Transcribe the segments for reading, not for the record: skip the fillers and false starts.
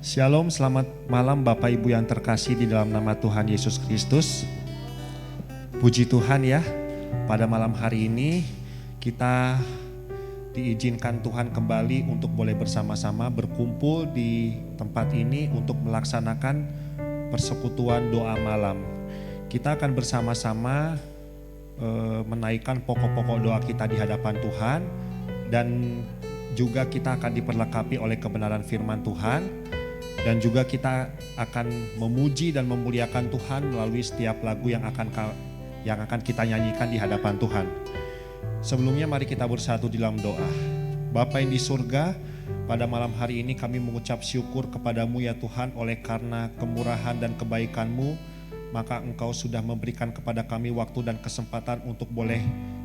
Shalom, selamat malam Bapak Ibu yang terkasih di dalam nama Tuhan Yesus Kristus. Puji Tuhan ya, pada malam hari ini kita diizinkan Tuhan kembali untuk boleh bersama-sama berkumpul di tempat ini untuk melaksanakan persekutuan doa malam. Kita akan bersama-sama menaikkan pokok-pokok doa kita di hadapan Tuhan, dan juga kita akan diperlengkapi oleh kebenaran firman Tuhan, dan juga kita akan memuji dan memuliakan Tuhan melalui setiap lagu yang akan kita nyanyikan di hadapan Tuhan. Sebelumnya mari kita bersatu di dalam doa. Bapa yang di surga, pada malam hari ini kami mengucap syukur kepadamu ya Tuhan, oleh karena kemurahan dan kebaikan-Mu, maka Engkau sudah memberikan kepada kami waktu dan kesempatan untuk boleh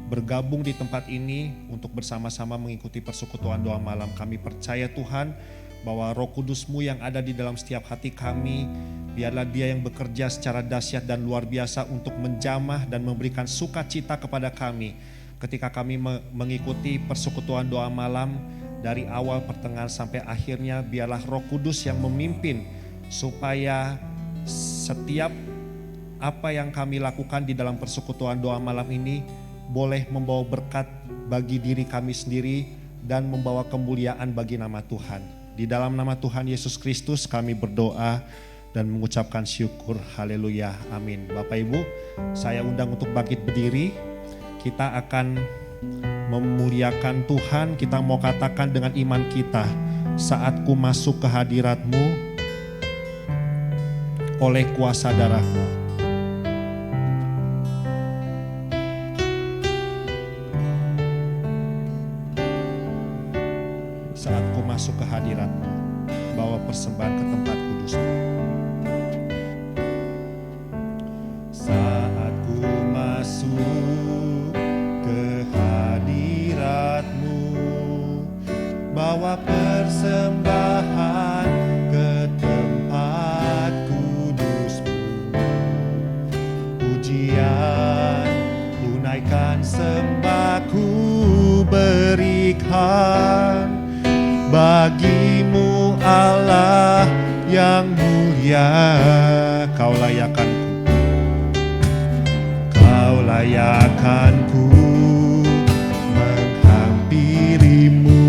bergabung di tempat ini untuk bersama-sama mengikuti persekutuan doa malam. Kami percaya Tuhan bahwa Roh Kudus-Mu yang ada di dalam setiap hati kami, biarlah Dia yang bekerja secara dahsyat dan luar biasa untuk menjamah dan memberikan sukacita kepada kami ketika kami mengikuti persekutuan doa malam dari awal, pertengahan sampai akhirnya. Biarlah Roh Kudus yang memimpin supaya setiap apa yang kami lakukan di dalam persekutuan doa malam ini boleh membawa berkat bagi diri kami sendiri dan membawa kemuliaan bagi nama Tuhan. Di dalam nama Tuhan Yesus Kristus kami berdoa dan mengucapkan syukur. Haleluya, amin. Bapak Ibu, saya undang untuk bangkit berdiri. Kita akan memuliakan Tuhan. Kita mau katakan dengan iman kita, saat ku masuk ke hadirat-Mu oleh kuasa darah-Mu. Saat ku masuk ke hadirat-Mu, bawa persembahan ke tempat kudus-Mu. Saat ku masuk ke hadirat-Mu, bawa persembahan ke tempat kudus-Mu. Pujian ku naikkan, sembah ku berikan bagimu Allah yang mulia. Kau layakanku menghampirimu,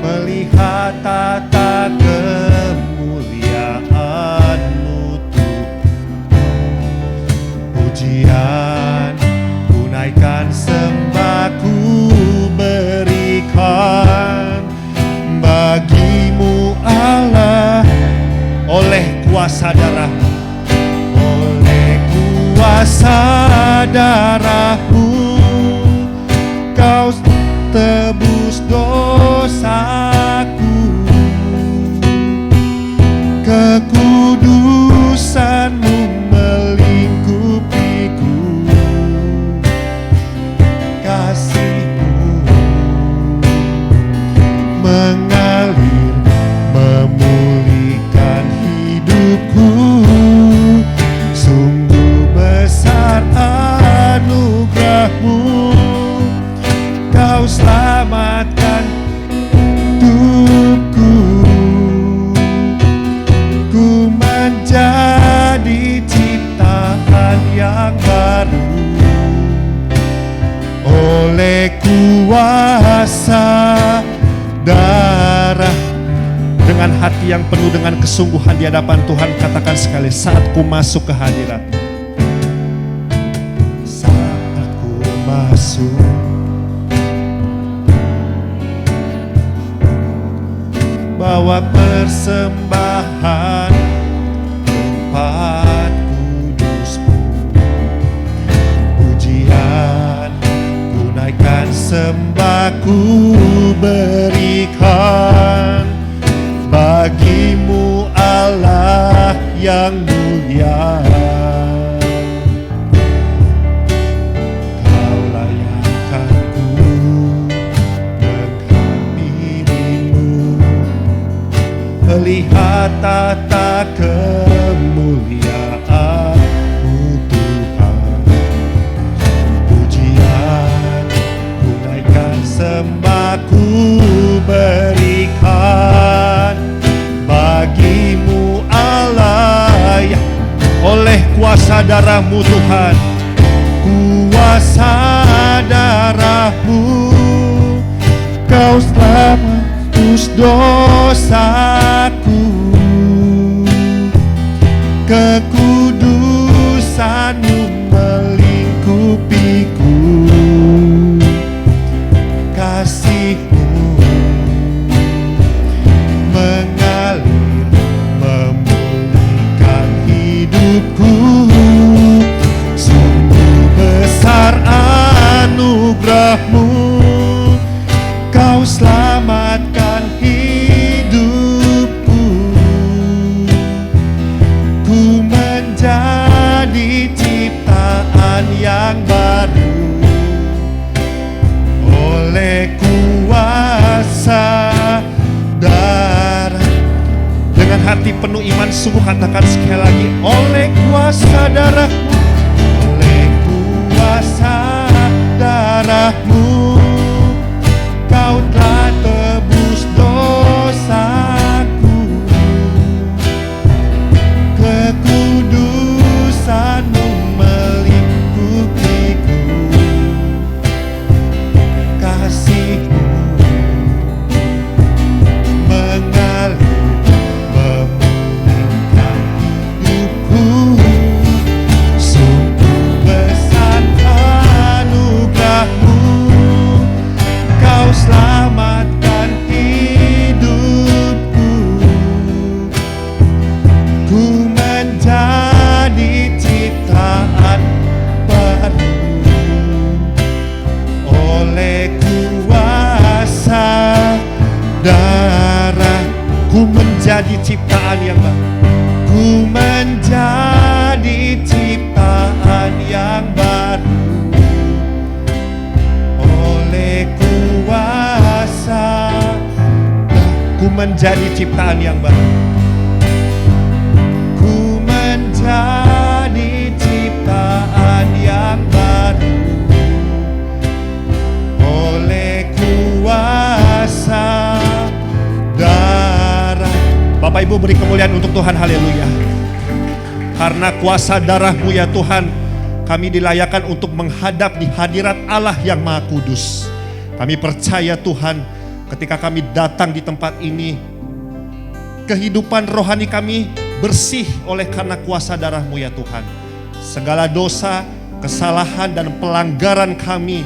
melihat tata kemuliaan-Mu Tuhan. Pujian ku naikkan, sembah ku berikan bagimu Allah oleh kuasa darah-Mu, oleh kuasa darah-Mu Kau tebus dosaku, kekudusan-Mu melingkupiku, kasih-Mu mengalir memulihkan hidupku. Sungguh besar anugerah-Mu, Kau selamatkan hidupku. Ku menjadi ciptaan yang baru oleh kuasa darah. Dengan hati yang penuh dengan kesungguhan di hadapan Tuhan, katakan sekali, saat ku masuk ke hadirat-Mu. Saat ku masuk, bawa persembahan tempat kudus-Mu. Pujian ku naikkan, sembah ku berikan bagimu Allah yang mulia. Kau layakanku menghampirimu, melihat tata kemuliaan-Mu Tuhan. Pujian ku naikkan, sembah ku berikan kuasa darah-Mu Tuhan, kuasa darah-Mu, Kau tebus dosaku, kekudusan-Mu melingkupiku, kasih-Mu mengalir memulihkan hidupku. Sungguh besar anugerah-Mu, Kau selamatkan hidupku. Ku menjadi ciptaan yang baru oleh kuasa darah. Dengan hati penuh iman sungguh katakan sekali lagi, oleh kuasa darah-Mu, oleh kuasa darah-Mu, Kau telah tebus dosaku, kekudusan-Mu melingkupiku, kasih-Mu mengalir memulihkan hidupku. Sungguh besar anugerah-Mu, Kau selamatkan hidupku. Ku menjadi ciptaan baru oleh kuasa darah. Ku menjadi ciptaan yang baru, ku menjadi ciptaan yang baru oleh kuasa. Ku menjadi ciptaan yang baru, ku menjadi ciptaan yang baru oleh kuasa darah. Bapak Ibu beri kemuliaan untuk Tuhan, haleluya. Karena kuasa darah-Mu ya Tuhan, kami dilayakkan untuk menghadap di hadirat Allah yang Maha Kudus. Kami percaya Tuhan, ketika kami datang di tempat ini, kehidupan rohani kami bersih oleh karena kuasa darah-Mu ya Tuhan. Segala dosa, kesalahan dan pelanggaran kami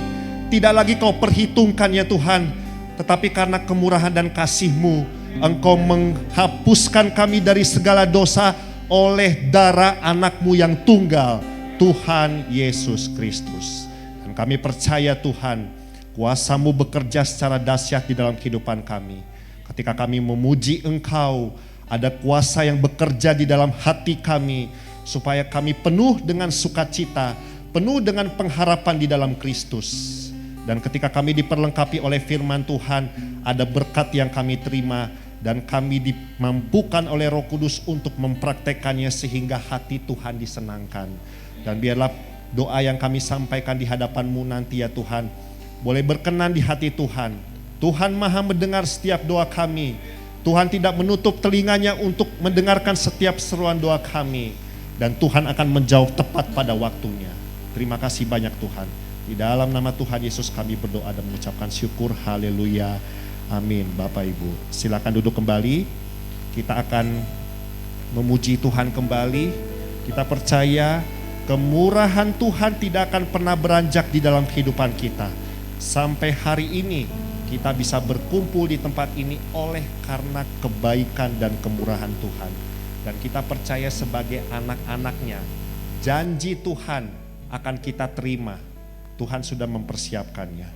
tidak lagi Kau perhitungkan ya Tuhan, tetapi karena kemurahan dan kasih-Mu, Engkau menghapuskan kami dari segala dosa oleh darah anak-Mu yang tunggal, Tuhan Yesus Kristus. Dan kami percaya Tuhan, kuasa-Mu bekerja secara dahsyat di dalam kehidupan kami. Ketika kami memuji Engkau, ada kuasa yang bekerja di dalam hati kami, supaya kami penuh dengan sukacita, penuh dengan pengharapan di dalam Kristus. Dan ketika kami diperlengkapi oleh firman Tuhan, ada berkat yang kami terima, dan kami dimampukan oleh Roh Kudus untuk mempraktekannya sehingga hati Tuhan disenangkan. Dan biarlah doa yang kami sampaikan di hadapan-Mu nanti ya Tuhan, boleh berkenan di hati Tuhan. Tuhan Maha mendengar setiap doa kami. Tuhan tidak menutup telinganya untuk mendengarkan setiap seruan doa kami. Dan Tuhan akan menjawab tepat pada waktunya. Terima kasih banyak Tuhan. Di dalam nama Tuhan Yesus kami berdoa dan mengucapkan syukur. Haleluya. Amin. Bapak Ibu silakan duduk kembali. Kita akan memuji Tuhan kembali. Kita percaya kemurahan Tuhan tidak akan pernah beranjak di dalam kehidupan kita. Sampai hari ini kita bisa berkumpul di tempat ini oleh karena kebaikan dan kemurahan Tuhan. Dan kita percaya sebagai anak-anak-Nya, janji Tuhan akan kita terima. Tuhan sudah mempersiapkannya.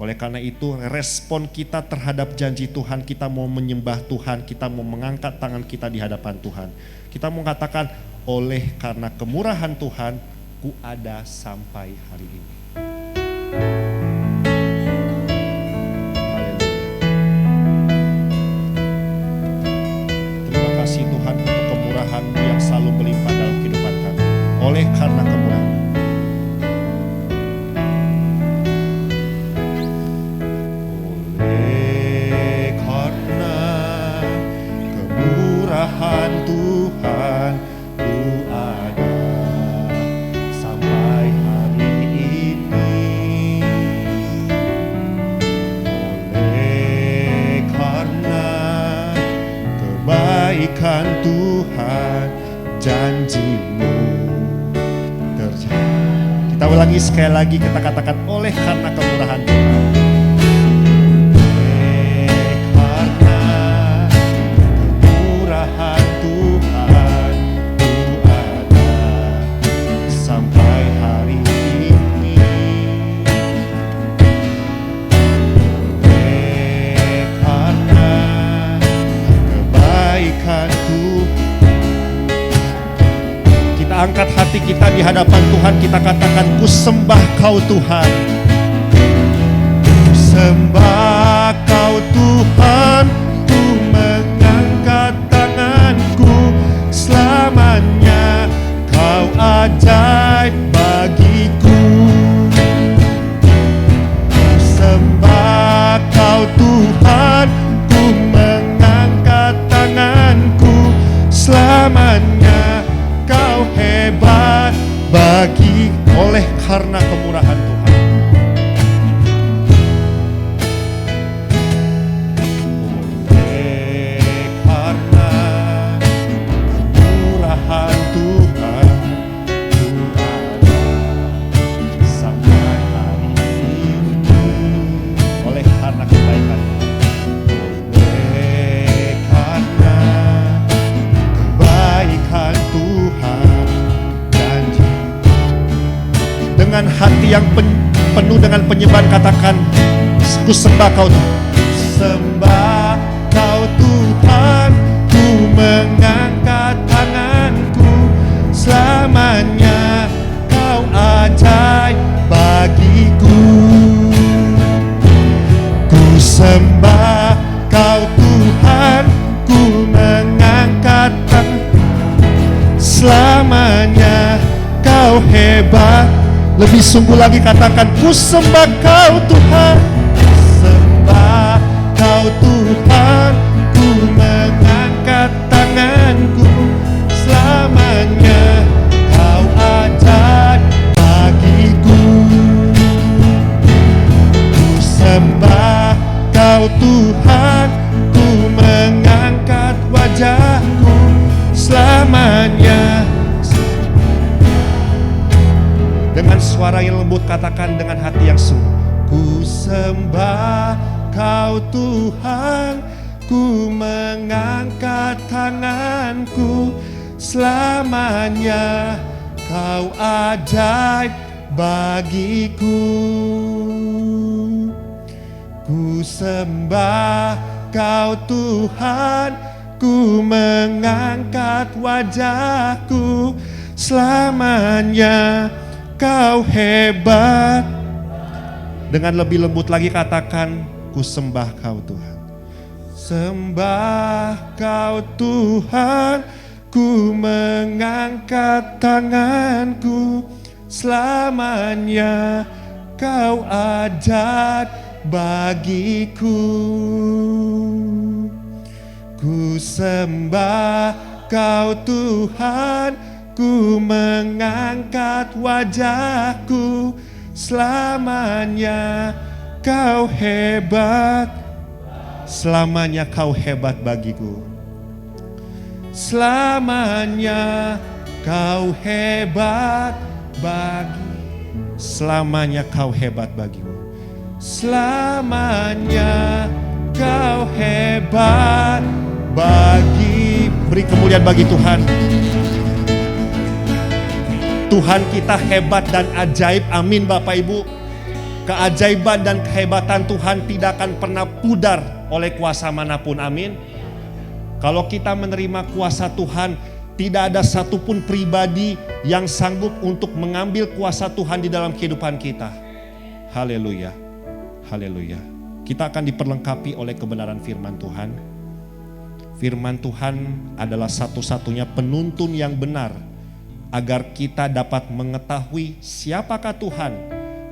Oleh karena itu respon kita terhadap janji Tuhan, kita mau menyembah Tuhan, kita mau mengangkat tangan kita di hadapan Tuhan. Kita mau katakan, oleh karena kemurahan Tuhan, ku ada sampai hari ini. Terima kasih Tuhan untuk kemurahan-Mu yang selalu melimpah dalam kehidupan kami. Oleh karena kemurahan. Tuhan, ku ada Tuhan, janji-Mu terjadi. Kita ulangi sekali lagi, kita katakan oleh karena kemurahan Tuhan. Angkat hati kita di hadapan Tuhan, kita katakan, ku sembah Kau Tuhan. Ku sembah Kau Tuhan, ku mengangkat tanganku, selamanya Kau ajaib bagiku. Ku sembah Kau Tuhan, ku mengangkat tanganku, selamanya Kau hebat bagi oleh karena kemurahan Tuhan. Oleh karena kemurahan Tuhan, ku ada sampai hari ini. Oleh karena kebaikan, oleh karena kebaikan Tuhan, janji. Dengan hati yang penuh dengan penyembahan katakan, ku sembah Kau Tuhan. Sembah Kau Tuhan, ku mengangkat tanganku, selamanya Kau ajaib bagiku. Ku sembah Kau Tuhan, ku mengangkat tanganku, selamanya Kau hebat. Lebih sungguh lagi katakan, ku sembah Kau Tuhan. Sembah Kau Tuhan, ku mengangkat tanganku, selamanya Kau ajaib bagiku. Ku sembah Kau Tuhan, ku mengangkat wajahku, selamanya. Dengan suara yang lembut katakan dengan hati yang sungguh, ku sembah Kau Tuhan, ku mengangkat tanganku, selamanya Kau ajaib bagiku. Ku sembah Kau Tuhan, ku mengangkat wajahku, selamanya Kau hebat. Dengan lebih lembut lagi katakan, ku sembah Kau Tuhan. Sembah Kau Tuhan, ku mengangkat tanganku, selamanya Kau ajaib bagiku. Ku sembah Kau Tuhan, ku mengangkat wajahku, selamanya Kau hebat. Selamanya Kau hebat bagiku. Selamanya Kau hebat bagi. Selamanya Kau hebat bagimu. Selamanya Kau hebat bagi. Beri kemuliaan bagi Tuhan. Tuhan kita hebat dan ajaib, amin Bapak Ibu. Keajaiban dan kehebatan Tuhan tidak akan pernah pudar oleh kuasa manapun, amin. Kalau kita menerima kuasa Tuhan, tidak ada satupun pribadi yang sanggup untuk mengambil kuasa Tuhan di dalam kehidupan kita. Haleluya, haleluya. Kita akan diperlengkapi oleh kebenaran firman Tuhan. Firman Tuhan adalah satu-satunya penuntun yang benar agar kita dapat mengetahui siapakah Tuhan,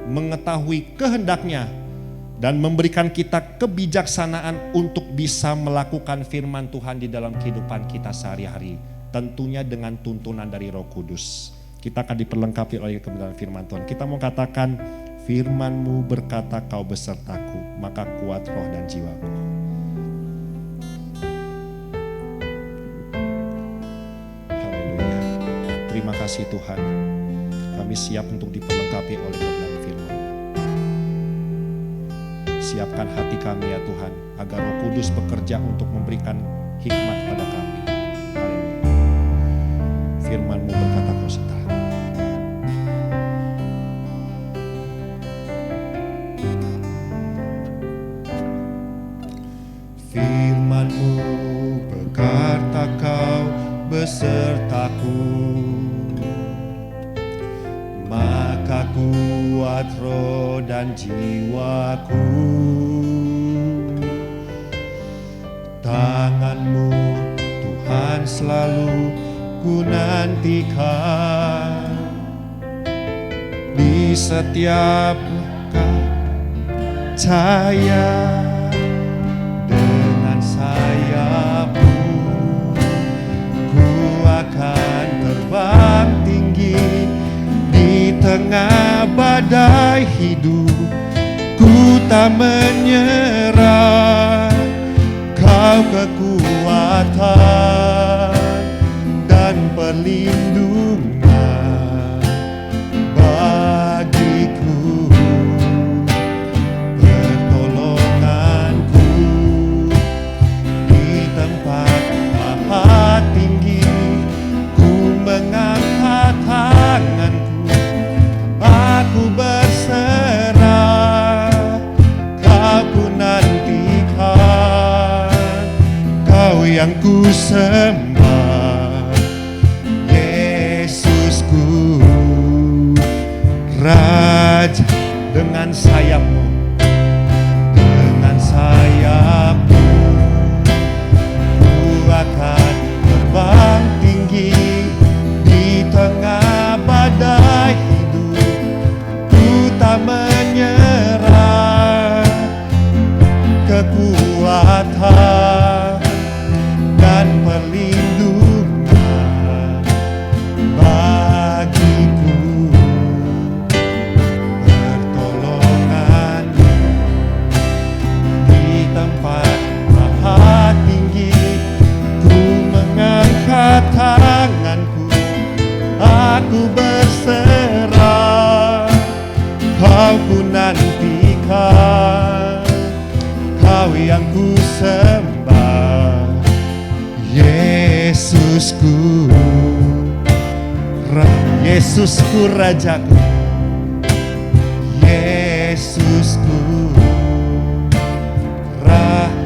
mengetahui kehendaknya, dan memberikan kita kebijaksanaan untuk bisa melakukan firman Tuhan di dalam kehidupan kita sehari-hari. Tentunya dengan tuntunan dari Roh Kudus. Kita akan diperlengkapi oleh kebenaran firman Tuhan. Kita mau katakan, firman-Mu berkata Kau besertaku, maka kuat roh dan jiwaku. kasih Tuhan, kami siap untuk diperlengkapi oleh kebenaran firman. Siapkan hati kami ya Tuhan, agar Roh Kudus bekerja untuk memberikan hikmat pada kami. Haleluya. Firman-Mu berkata kau serta. Firman-Mu berkata kau besertaku, maka kuat roh dan jiwaku. Tangan-Mu Tuhan selalu ku nantikan, di setiap cahaya dengan sayap-Mu ku akan terbang tinggi di tengah badai hidup. Ku tak menyerah, Kau kekuatan dan perlindungan bagiku, pertolonganku di tempat maha tinggi. Ku mengangkat tanganku, aku berserah, Kau ku nantikan, Kau yang ku sembah, Yesusku, Raja. Dengan sayap-Mu, dengan sayap-Mu ku akan terbang tinggi di tengah badai hidup. Ku tak menyerah, kekuatan dan perlindungan bagiku, pertolongan di tempat maha tinggi. Ku mengangkat tanganku, aku berserah, Kau ku nantikan, Kau yang ku sembah, Yesusku, Yesusku Rajaku, Yesusku,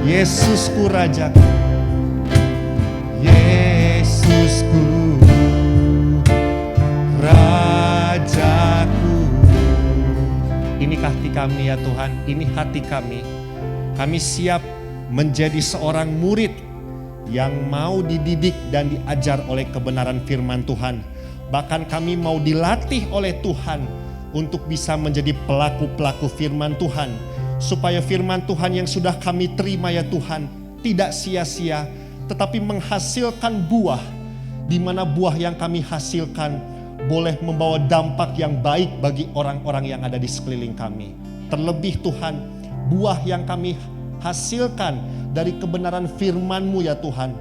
Yesusku Rajaku, Yesusku Rajaku. Inikah hati kami ya Tuhan, ini hati kami. Kami siap menjadi seorang murid yang mau dididik dan diajar oleh kebenaran firman Tuhan. Bahkan kami mau dilatih oleh Tuhan untuk bisa menjadi pelaku-pelaku firman Tuhan. Supaya firman Tuhan yang sudah kami terima ya Tuhan tidak sia-sia, tetapi menghasilkan buah, di mana buah yang kami hasilkan boleh membawa dampak yang baik bagi orang-orang yang ada di sekeliling kami. Terlebih Tuhan, buah yang kami hasilkan dari kebenaran firman-Mu ya Tuhan,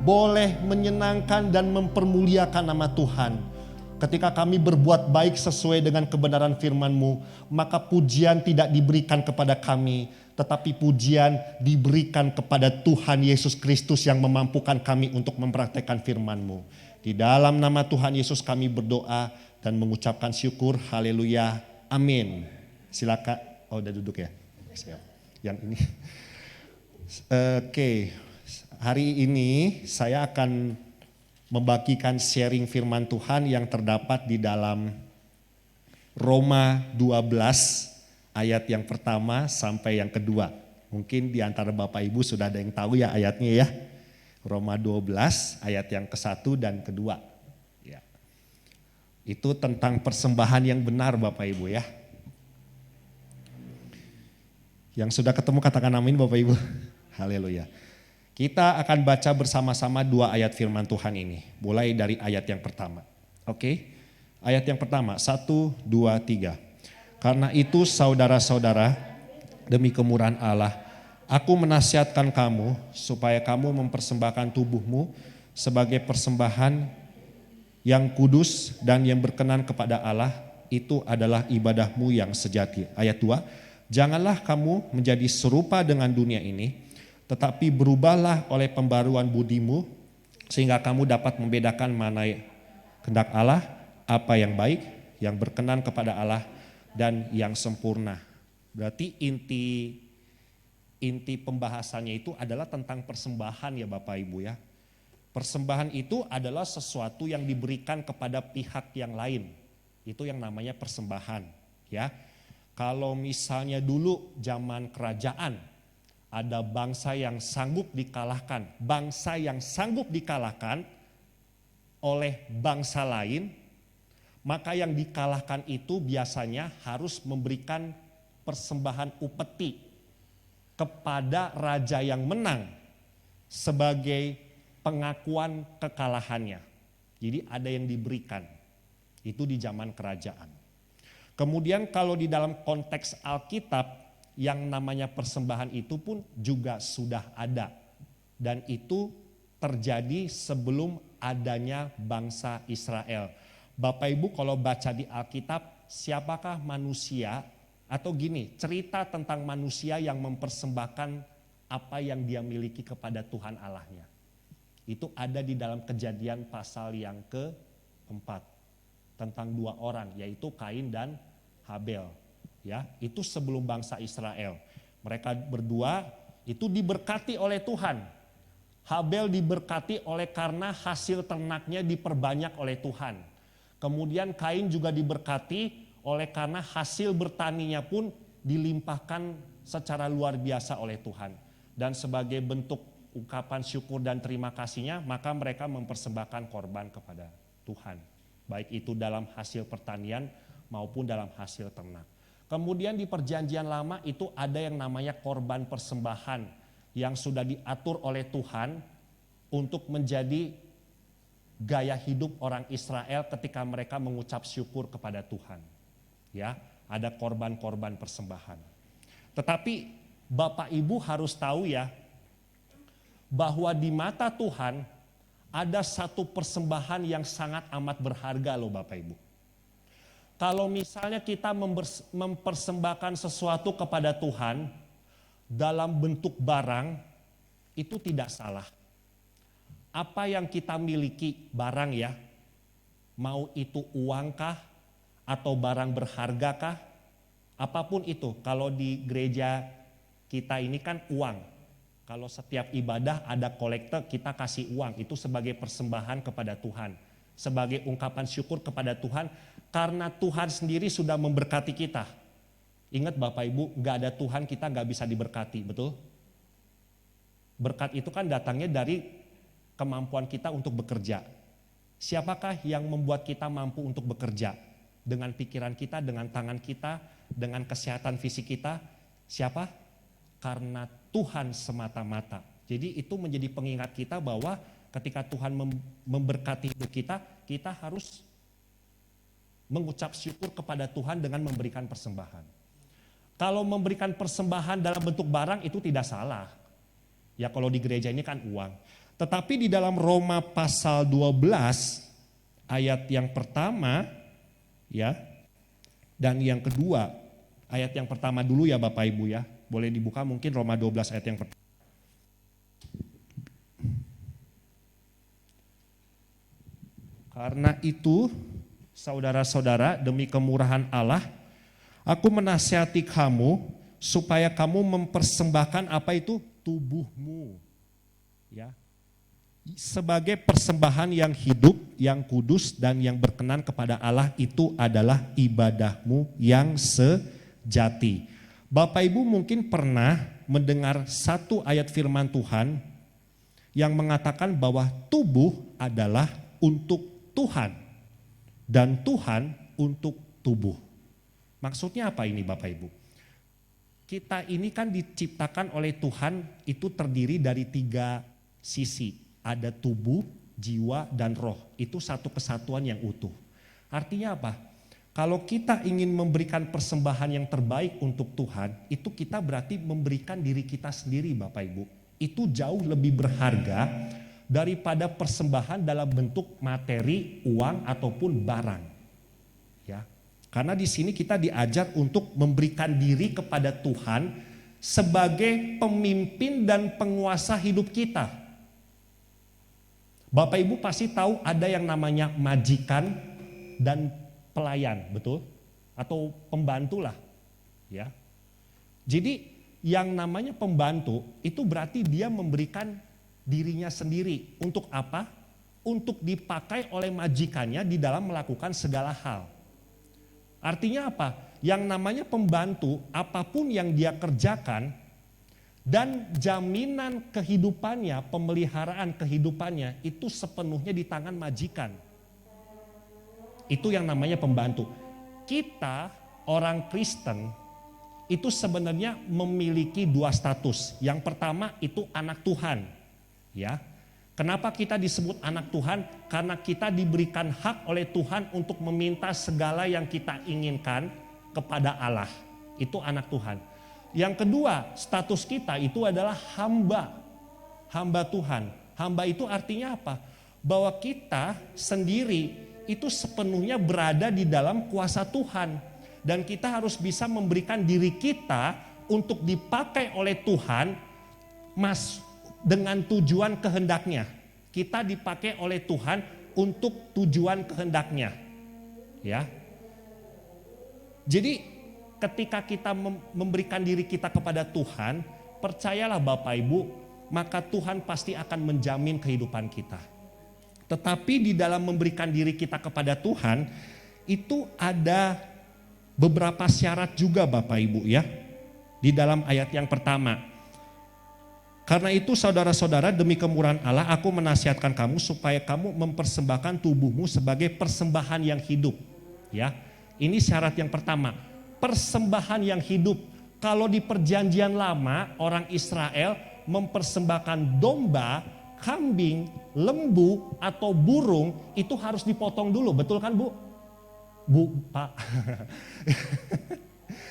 boleh menyenangkan dan mempermuliakan nama Tuhan. Ketika kami berbuat baik sesuai dengan kebenaran firman-Mu, maka pujian tidak diberikan kepada kami, tetapi pujian diberikan kepada Tuhan Yesus Kristus yang memampukan kami untuk mempraktekkan firman-Mu. Di dalam nama Tuhan Yesus kami berdoa dan mengucapkan syukur. Haleluya. Amin. Silakan. Oh, udah duduk ya. Siap. Yang ini. Oke. Hari ini saya akan membagikan sharing firman Tuhan yang terdapat di dalam Roma 12 ayat yang pertama sampai yang kedua. Mungkin di antara Bapak Ibu sudah ada yang tahu ya ayatnya ya. Roma 12 ayat yang ke-1 dan kedua. Ya. Itu tentang persembahan yang benar Bapak Ibu ya. Yang sudah ketemu katakan amin Bapak Ibu. Haleluya. Kita akan baca bersama-sama dua ayat firman Tuhan ini. Mulai dari ayat yang pertama. Oke? Ayat yang pertama, 1, 2, 3. Karena itu saudara-saudara, demi kemurahan Allah, aku menasihatkan kamu supaya kamu mempersembahkan tubuhmu sebagai persembahan yang kudus dan yang berkenan kepada Allah, itu adalah ibadahmu yang sejati. Ayat 2, janganlah kamu menjadi serupa dengan dunia ini, tetapi berubahlah oleh pembaruan budimu, sehingga kamu dapat membedakan mana kehendak Allah, apa yang baik, yang berkenan kepada Allah, dan yang sempurna. Berarti inti pembahasannya itu adalah tentang persembahan ya Bapak Ibu ya. Persembahan itu adalah sesuatu yang diberikan kepada pihak yang lain. Itu yang namanya persembahan ya. Kalau misalnya dulu zaman kerajaan ada bangsa yang sanggup dikalahkan oleh bangsa lain, maka yang dikalahkan itu biasanya harus memberikan persembahan upeti kepada raja yang menang sebagai pengakuan kekalahannya. Jadi ada yang diberikan, itu di zaman kerajaan. Kemudian kalau di dalam konteks Alkitab, yang namanya persembahan itu pun juga sudah ada. Dan itu terjadi sebelum adanya bangsa Israel. Bapak Ibu kalau baca di Alkitab, siapakah manusia, atau gini, cerita tentang manusia yang mempersembahkan apa yang dia miliki kepada Tuhan Allahnya. Itu ada di dalam Kejadian pasal yang ke-4. Tentang 2 orang, yaitu Kain dan Habel. Ya, itu sebelum bangsa Israel. Mereka berdua itu diberkati oleh Tuhan. Habel diberkati oleh karena hasil ternaknya diperbanyak oleh Tuhan. Kemudian Kain juga diberkati oleh karena hasil bertaninya pun dilimpahkan secara luar biasa oleh Tuhan. Dan sebagai bentuk ungkapan syukur dan terima kasihnya, maka mereka mempersembahkan korban kepada Tuhan. Baik itu dalam hasil pertanian maupun dalam hasil ternak. Kemudian di perjanjian lama itu ada yang namanya korban persembahan yang sudah diatur oleh Tuhan untuk menjadi gaya hidup orang Israel ketika mereka mengucap syukur kepada Tuhan. Ya, ada korban-korban persembahan. Tetapi Bapak Ibu harus tahu ya, bahwa di mata Tuhan ada satu persembahan yang sangat amat berharga loh Bapak Ibu. Kalau misalnya kita mempersembahkan sesuatu kepada Tuhan dalam bentuk barang, itu tidak salah. Apa yang kita miliki barang ya, mau itu uangkah atau barang berhargakah, apapun itu. Kalau di gereja kita ini kan uang. Kalau setiap ibadah ada kolektor, kita kasih uang, itu sebagai persembahan kepada Tuhan. Sebagai ungkapan syukur kepada Tuhan, karena Tuhan sendiri sudah memberkati kita. Ingat Bapak Ibu, gak ada Tuhan kita gak bisa diberkati, betul? Berkat itu kan datangnya dari kemampuan kita untuk bekerja. Siapakah yang membuat kita mampu untuk bekerja? Dengan pikiran kita, dengan tangan kita, dengan kesehatan fisik kita. Siapa? Karena Tuhan semata-mata. Jadi itu menjadi pengingat kita bahwa ketika Tuhan memberkati hidup kita, kita harus mengucap syukur kepada Tuhan dengan memberikan persembahan. Kalau memberikan persembahan dalam bentuk barang itu tidak salah. Ya kalau di gereja ini kan uang. Tetapi di dalam Roma pasal 12 ayat yang pertama ya dan yang kedua, ayat yang pertama dulu ya Bapak Ibu ya. Boleh dibuka mungkin Roma 12 ayat yang pertama. Karena itu saudara-saudara, demi kemurahan Allah, aku menasihati kamu supaya kamu mempersembahkan apa itu? Tubuhmu. Ya. Sebagai persembahan yang hidup, yang kudus dan yang berkenan kepada Allah, itu adalah ibadahmu yang sejati. Bapak Ibu mungkin pernah mendengar satu ayat firman Tuhan yang mengatakan bahwa tubuh adalah untuk Tuhan dan Tuhan untuk tubuh. Maksudnya apa ini Bapak Ibu? Kita ini kan diciptakan oleh Tuhan itu terdiri dari 3 sisi. Ada tubuh, jiwa, dan roh. Itu satu kesatuan yang utuh. Artinya apa? Kalau kita ingin memberikan persembahan yang terbaik untuk Tuhan, itu kita berarti memberikan diri kita sendiri Bapak Ibu. Itu jauh lebih berharga daripada persembahan dalam bentuk materi, uang ataupun barang. Ya. Karena di sini kita diajar untuk memberikan diri kepada Tuhan sebagai pemimpin dan penguasa hidup kita. Bapak Ibu pasti tahu ada yang namanya majikan dan pelayan, betul? Atau pembantu lah. Ya. Jadi yang namanya pembantu itu berarti dia memberikan dirinya sendiri. Untuk apa? Untuk dipakai oleh majikannya di dalam melakukan segala hal. Artinya apa? Yang namanya pembantu, apapun yang dia kerjakan dan jaminan kehidupannya, pemeliharaan kehidupannya itu sepenuhnya di tangan majikan. Itu yang namanya pembantu. Kita orang Kristen itu sebenarnya memiliki dua status. Yang pertama itu anak Tuhan. Ya. Kenapa kita disebut anak Tuhan? Karena kita diberikan hak oleh Tuhan untuk meminta segala yang kita inginkan kepada Allah. Itu anak Tuhan. Yang kedua, status kita itu adalah hamba. Hamba Tuhan. Hamba itu artinya apa? Bahwa kita sendiri itu sepenuhnya berada di dalam kuasa Tuhan. Dan kita harus bisa memberikan diri kita untuk dipakai oleh Tuhan dengan tujuan kehendaknya. Kita dipakai oleh Tuhan untuk tujuan kehendaknya. Ya. Jadi ketika kita memberikan diri kita kepada Tuhan, percayalah Bapak Ibu, maka Tuhan pasti akan menjamin kehidupan kita. Tetapi di dalam memberikan diri kita kepada Tuhan, itu ada beberapa syarat juga Bapak Ibu ya. Di dalam ayat yang pertama. Karena itu saudara-saudara, demi kemurahan Allah aku menasihatkan kamu supaya kamu mempersembahkan tubuhmu sebagai persembahan yang hidup. Ya. Ini syarat yang pertama. Persembahan yang hidup. Kalau di perjanjian lama orang Israel mempersembahkan domba, kambing, lembu atau burung itu harus dipotong dulu, betul kan Bu? Bu, Pak.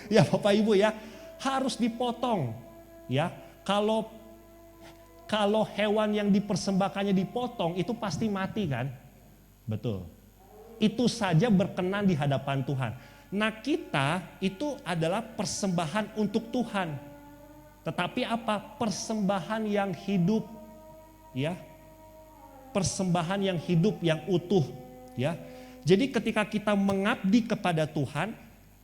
Ya Bapak Ibu ya, harus dipotong. Ya, kalau hewan yang dipersembahkannya dipotong itu pasti mati kan? Betul. Itu saja berkenan di hadapan Tuhan. Nah, kita itu adalah persembahan untuk Tuhan. Tetapi apa? Persembahan yang hidup. Ya. Persembahan yang hidup, yang utuh, ya. Jadi ketika kita mengabdi kepada Tuhan,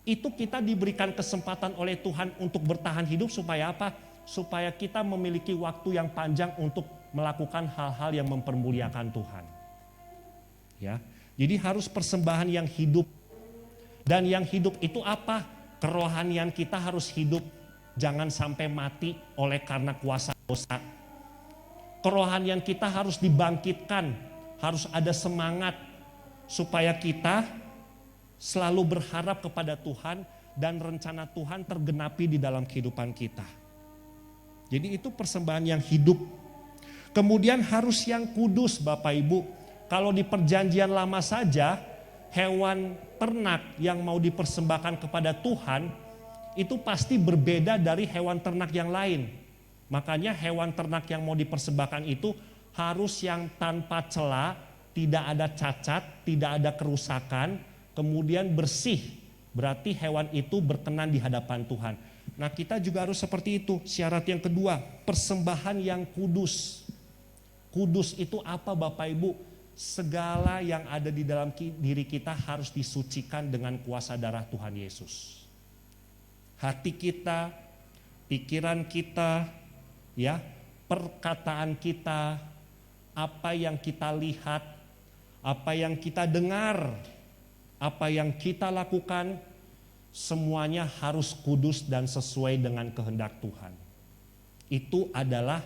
itu kita diberikan kesempatan oleh Tuhan untuk bertahan hidup supaya apa? Supaya kita memiliki waktu yang panjang untuk melakukan hal-hal yang mempermuliakan Tuhan. Ya. Jadi harus persembahan yang hidup. Dan yang hidup itu apa? Kerohanian kita harus hidup. Jangan sampai mati oleh karena kuasa dosa. Kerohanian kita harus dibangkitkan. Harus ada semangat. Supaya kita selalu berharap kepada Tuhan dan rencana Tuhan tergenapi di dalam kehidupan kita. Jadi itu persembahan yang hidup. Kemudian harus yang kudus Bapak Ibu. Kalau di perjanjian lama saja, hewan ternak yang mau dipersembahkan kepada Tuhan, itu pasti berbeda dari hewan ternak yang lain. Makanya hewan ternak yang mau dipersembahkan itu harus yang tanpa cela, tidak ada cacat, tidak ada kerusakan, kemudian bersih. Berarti hewan itu berkenan di hadapan Tuhan. Nah, kita juga harus seperti itu. Syarat yang kedua, persembahan yang kudus. Kudus itu apa Bapak Ibu? Segala yang ada di dalam diri kita harus disucikan dengan kuasa darah Tuhan Yesus. Hati kita, pikiran kita, ya, perkataan kita, apa yang kita lihat, apa yang kita dengar, apa yang kita lakukan, semuanya harus kudus dan sesuai dengan kehendak Tuhan. Itu adalah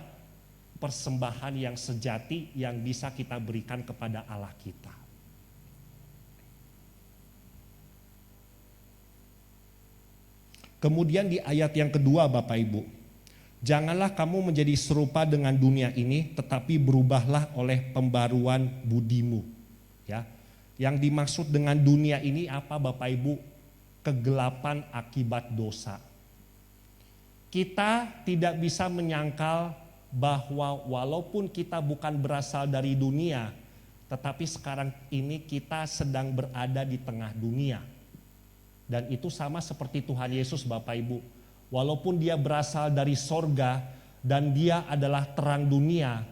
persembahan yang sejati yang bisa kita berikan kepada Allah kita. Kemudian di ayat yang kedua Bapak Ibu, janganlah kamu menjadi serupa dengan dunia ini, tetapi berubahlah oleh pembaruan budimu. Ya, yang dimaksud dengan dunia ini apa Bapak Ibu? Kegelapan akibat dosa. Kita tidak bisa menyangkal bahwa walaupun kita bukan berasal dari dunia, tetapi sekarang ini kita sedang berada di tengah dunia. Dan itu sama seperti Tuhan Yesus Bapak Ibu. Walaupun dia berasal dari sorga dan dia adalah terang dunia,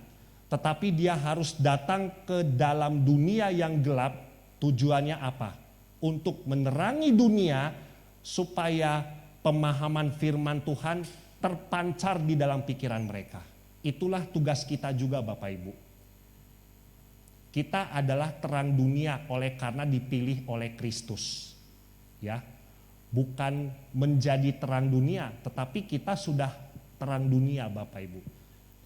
tetapi dia harus datang ke dalam dunia yang gelap. Tujuannya apa? Untuk menerangi dunia supaya pemahaman firman Tuhan terpancar di dalam pikiran mereka. Itulah tugas kita juga Bapak Ibu. Kita adalah terang dunia oleh karena dipilih oleh Kristus. Ya. Bukan menjadi terang dunia, tetapi kita sudah terang dunia Bapak Ibu.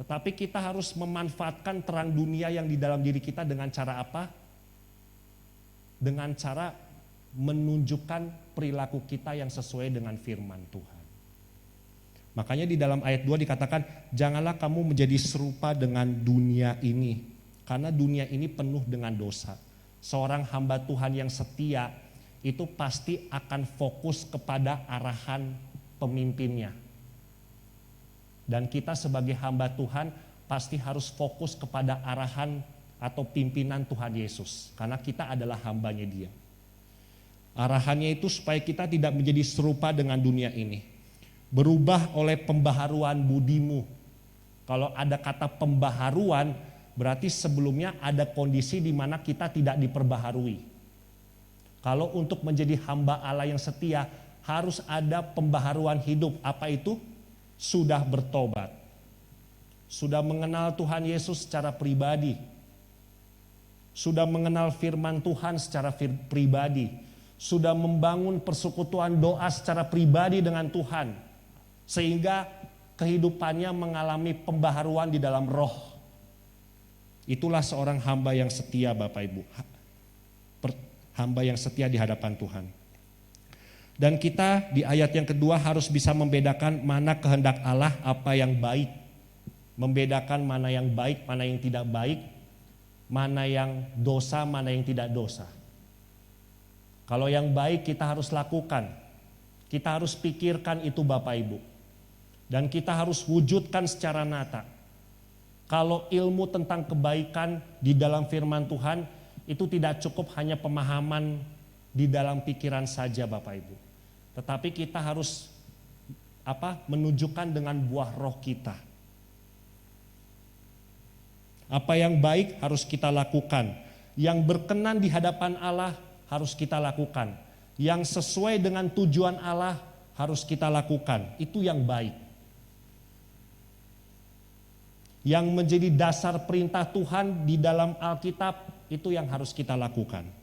Tetapi kita harus memanfaatkan terang dunia yang di dalam diri kita dengan cara apa? Dengan cara menunjukkan perilaku kita yang sesuai dengan firman Tuhan. Makanya di dalam ayat 2 dikatakan, janganlah kamu menjadi serupa dengan dunia ini, karena dunia ini penuh dengan dosa. Seorang hamba Tuhan yang setia itu pasti akan fokus kepada arahan pemimpinnya. Dan kita sebagai hamba Tuhan pasti harus fokus kepada arahan atau pimpinan Tuhan Yesus. Karena kita adalah hambanya dia. Arahannya itu supaya kita tidak menjadi serupa dengan dunia ini. Berubah oleh pembaharuan budimu. Kalau ada kata pembaharuan, berarti sebelumnya ada kondisi di mana kita tidak diperbaharui. Kalau untuk menjadi hamba Allah yang setia, harus ada pembaharuan hidup. Apa itu? Sudah bertobat, sudah mengenal Tuhan Yesus secara pribadi, sudah mengenal firman Tuhan secara pribadi, sudah membangun persekutuan doa secara pribadi dengan Tuhan, sehingga kehidupannya mengalami pembaharuan di dalam roh. Itulah seorang hamba yang setia Bapak Ibu, hamba yang setia di hadapan Tuhan. Dan kita di ayat yang kedua harus bisa membedakan mana kehendak Allah, apa yang baik. Membedakan mana yang baik, mana yang tidak baik, mana yang dosa, mana yang tidak dosa. Kalau yang baik kita harus lakukan, kita harus pikirkan itu Bapak Ibu. Dan kita harus wujudkan secara nyata. Kalau ilmu tentang kebaikan di dalam firman Tuhan, itu tidak cukup hanya pemahaman di dalam pikiran saja Bapak Ibu. Tetapi kita harus menunjukkan dengan buah roh kita. Apa yang baik harus kita lakukan. Yang berkenan di hadapan Allah harus kita lakukan. Yang sesuai dengan tujuan Allah harus kita lakukan. Itu yang baik. Yang menjadi dasar perintah Tuhan di dalam Alkitab, itu yang harus kita lakukan.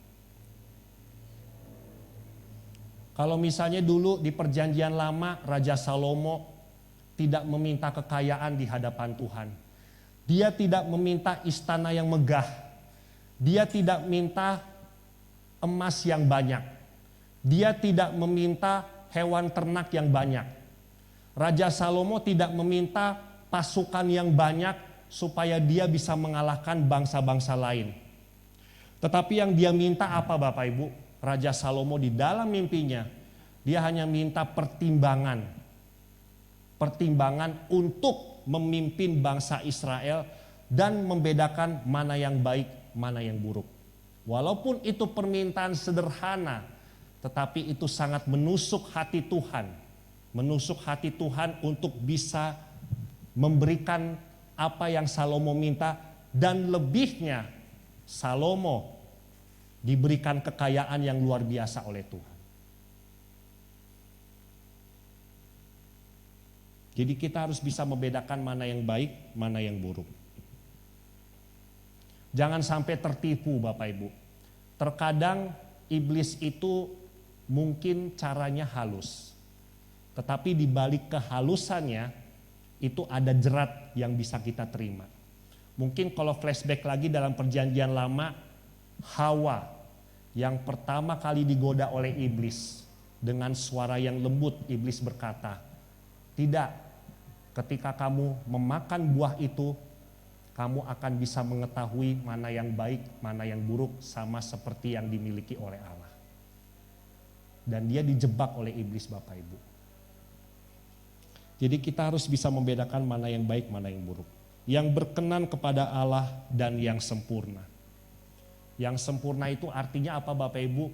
Kalau misalnya dulu di perjanjian lama Raja Salomo tidak meminta kekayaan di hadapan Tuhan. Dia tidak meminta istana yang megah. Dia tidak minta emas yang banyak. Dia tidak meminta hewan ternak yang banyak. Raja Salomo tidak meminta pasukan yang banyak supaya dia bisa mengalahkan bangsa-bangsa lain. Tetapi yang dia minta apa Bapak Ibu? Raja Salomo di dalam mimpinya, dia hanya minta pertimbangan. Pertimbangan untuk memimpin bangsa Israel dan membedakan mana yang baik, mana yang buruk. Walaupun itu permintaan sederhana, tetapi itu sangat menusuk hati Tuhan. Menusuk hati Tuhan untuk bisa memberikan apa yang Salomo minta, dan lebihnya Salomo diberikan kekayaan yang luar biasa oleh Tuhan. Jadi kita harus bisa membedakan mana yang baik, mana yang buruk. Jangan sampai tertipu Bapak Ibu. Terkadang iblis itu mungkin caranya halus. Tetapi di balik kehalusannya itu ada jerat yang bisa kita terima. Mungkin kalau flashback lagi dalam perjanjian lama, Hawa yang pertama kali digoda oleh iblis dengan suara yang lembut, iblis berkata, "Tidak, ketika kamu memakan buah itu, kamu akan bisa mengetahui mana yang baik, mana yang buruk, sama seperti yang dimiliki oleh Allah." Dan dia dijebak oleh iblis Bapak Ibu. Jadi kita harus bisa membedakan mana yang baik, mana yang buruk. yang berkenan kepada Allah dan yang sempurna. Yang sempurna itu artinya apa Bapak Ibu?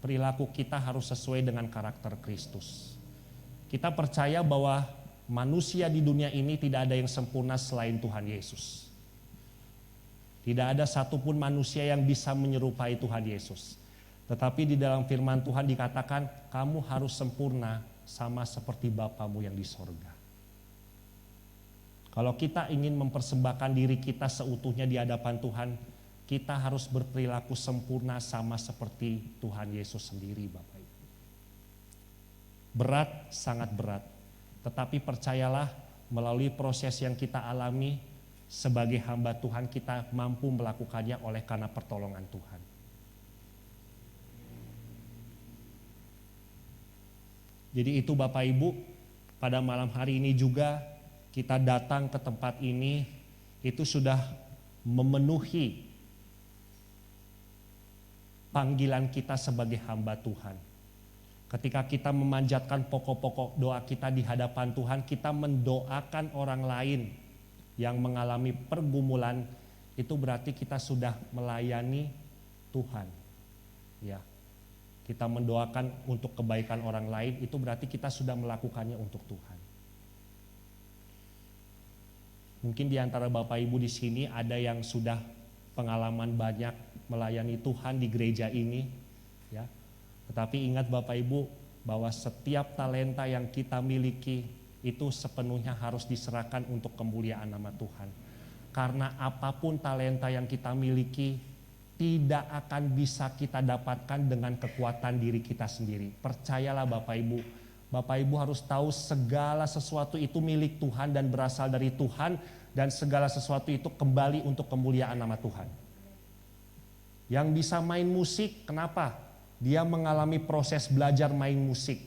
Perilaku kita harus sesuai dengan karakter Kristus. Kita percaya bahwa manusia di dunia ini tidak ada yang sempurna selain Tuhan Yesus. Tidak ada satupun manusia yang bisa menyerupai Tuhan Yesus. Tetapi di dalam firman Tuhan dikatakan, kamu harus sempurna sama seperti Bapamu yang di sorga. Kalau kita ingin mempersembahkan diri kita seutuhnya di hadapan Tuhan, kita harus berperilaku sempurna sama seperti Tuhan Yesus sendiri Bapak Ibu. Berat, sangat berat. Tetapi percayalah melalui proses yang kita alami sebagai hamba Tuhan kita mampu melakukannya oleh karena pertolongan Tuhan. Jadi itu Bapak Ibu, pada malam hari ini juga kita datang ke tempat ini itu sudah memenuhi panggilan kita sebagai hamba Tuhan. Ketika kita memanjatkan pokok-pokok doa kita di hadapan Tuhan, kita mendoakan orang lain yang mengalami pergumulan, itu berarti kita sudah melayani Tuhan. Ya. Kita mendoakan untuk kebaikan orang lain, itu berarti kita sudah melakukannya untuk Tuhan. Mungkin di antara Bapak Ibu di sini ada yang sudah pengalaman banyak melayani Tuhan di gereja ini, ya. Tetapi ingat Bapak Ibu bahwa setiap talenta yang kita miliki itu sepenuhnya harus diserahkan untuk kemuliaan nama Tuhan. Karena apapun talenta yang kita miliki tidak akan bisa kita dapatkan dengan kekuatan diri kita sendiri. Percayalah Bapak Ibu. Bapak Ibu harus tahu segala sesuatu itu milik Tuhan dan berasal dari Tuhan, dan segala sesuatu itu kembali untuk kemuliaan nama Tuhan. Yang bisa main musik, kenapa? Dia mengalami proses belajar main musik.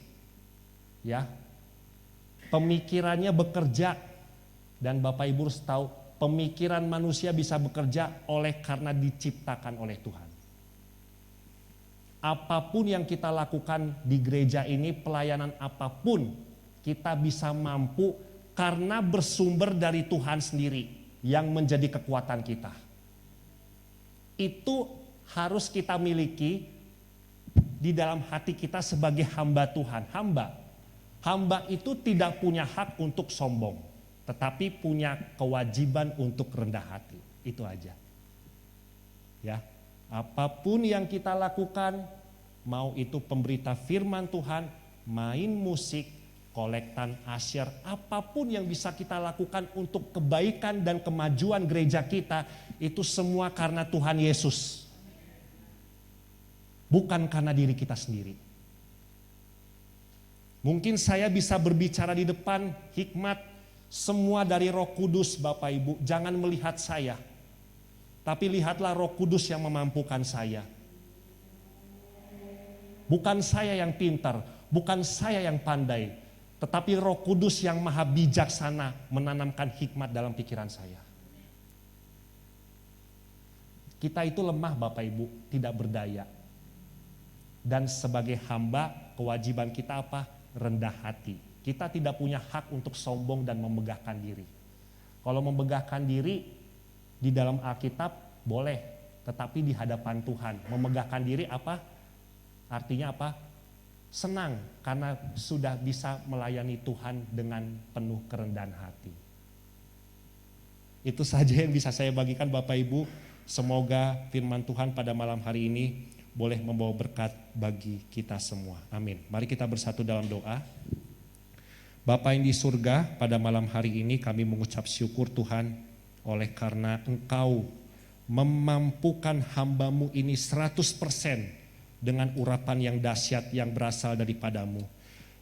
Ya. Pemikirannya bekerja, dan Bapak Ibu harus tahu pemikiran manusia bisa bekerja oleh karena diciptakan oleh Tuhan. Apapun yang kita lakukan di gereja ini, pelayanan apapun, kita bisa mampu karena bersumber dari Tuhan sendiri yang menjadi kekuatan kita. Itu harus kita miliki di dalam hati kita sebagai hamba Tuhan. Hamba itu tidak punya hak untuk sombong, tetapi punya kewajiban untuk rendah hati. Itu aja. Ya. Apapun yang kita lakukan, mau itu pemberita firman Tuhan, main musik, kolektan asyir, apapun yang bisa kita lakukan untuk kebaikan dan kemajuan gereja kita, itu semua karena Tuhan Yesus. Bukan karena diri kita sendiri. Mungkin saya bisa berbicara di depan, hikmat semua dari Roh Kudus Bapak Ibu, jangan melihat saya. Tapi lihatlah Roh Kudus yang memampukan saya. Bukan saya yang pintar, bukan saya yang pandai, tetapi Roh Kudus yang maha bijaksana menanamkan hikmat dalam pikiran saya. Kita itu lemah Bapak Ibu, tidak berdaya. Dan sebagai hamba, kewajiban kita apa? Rendah hati. Kita tidak punya hak untuk sombong dan memegahkan diri. Kalau memegahkan diri, di dalam Alkitab boleh, tetapi di hadapan Tuhan. Memegahkan diri apa? Artinya apa? Senang karena sudah bisa melayani Tuhan dengan penuh kerendahan hati. Itu saja yang bisa saya bagikan Bapak Ibu. Semoga firman Tuhan pada malam hari ini boleh membawa berkat bagi kita semua. Amin. Mari kita bersatu dalam doa. Bapa yang di surga, pada malam hari ini kami mengucap syukur Tuhan oleh karena Engkau memampukan hamba-Mu ini 100% dengan urapan yang dahsyat yang berasal daripadamu.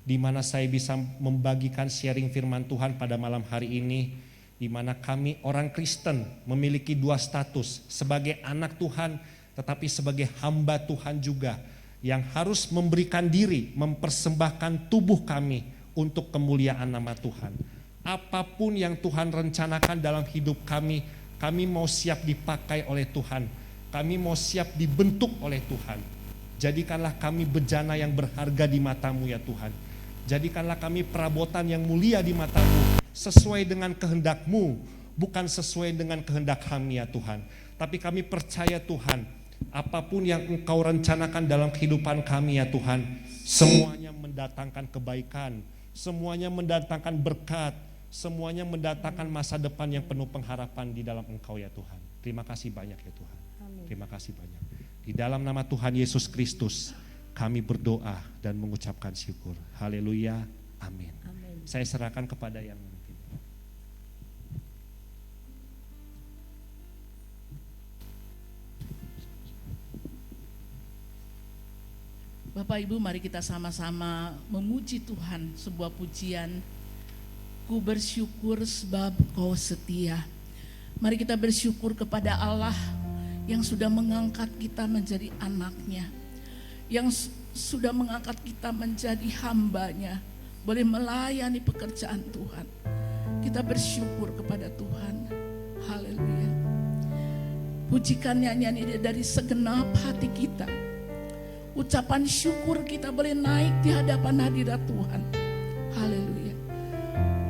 Di mana saya bisa membagikan sharing firman Tuhan pada malam hari ini, di mana kami orang Kristen memiliki dua status, sebagai anak Tuhan tetapi sebagai hamba Tuhan juga, yang harus memberikan diri, mempersembahkan tubuh kami untuk kemuliaan nama Tuhan. Apapun yang Tuhan rencanakan dalam hidup kami, kami mau siap dipakai oleh Tuhan. Kami mau siap dibentuk oleh Tuhan. Jadikanlah kami bejana yang berharga di mata-Mu ya Tuhan. Jadikanlah kami perabotan yang mulia di mata-Mu, sesuai dengan kehendak-Mu, bukan sesuai dengan kehendak kami ya Tuhan. Tapi kami percaya Tuhan, apapun yang Engkau rencanakan dalam kehidupan kami ya Tuhan, semuanya mendatangkan kebaikan, semuanya mendatangkan berkat, semuanya mendatangkan masa depan yang penuh pengharapan di dalam Engkau ya Tuhan. Terima kasih banyak ya Tuhan. Amin. Terima kasih banyak. Di dalam nama Tuhan Yesus Kristus kami berdoa dan mengucapkan syukur. Haleluya. Amin. Amin. Saya serahkan kepada yang memimpin. Bapak Ibu, mari kita sama-sama memuji Tuhan, sebuah pujian. Ku bersyukur sebab Kau setia. Mari kita bersyukur kepada Allah yang sudah mengangkat kita menjadi anak-Nya, yang sudah mengangkat kita menjadi hamba-Nya, boleh melayani pekerjaan Tuhan. Kita bersyukur kepada Tuhan. Haleluya. Pujikan nyanyian ini dari segenap hati kita. Ucapan syukur kita boleh naik di hadapan hadirat Tuhan. Haleluya.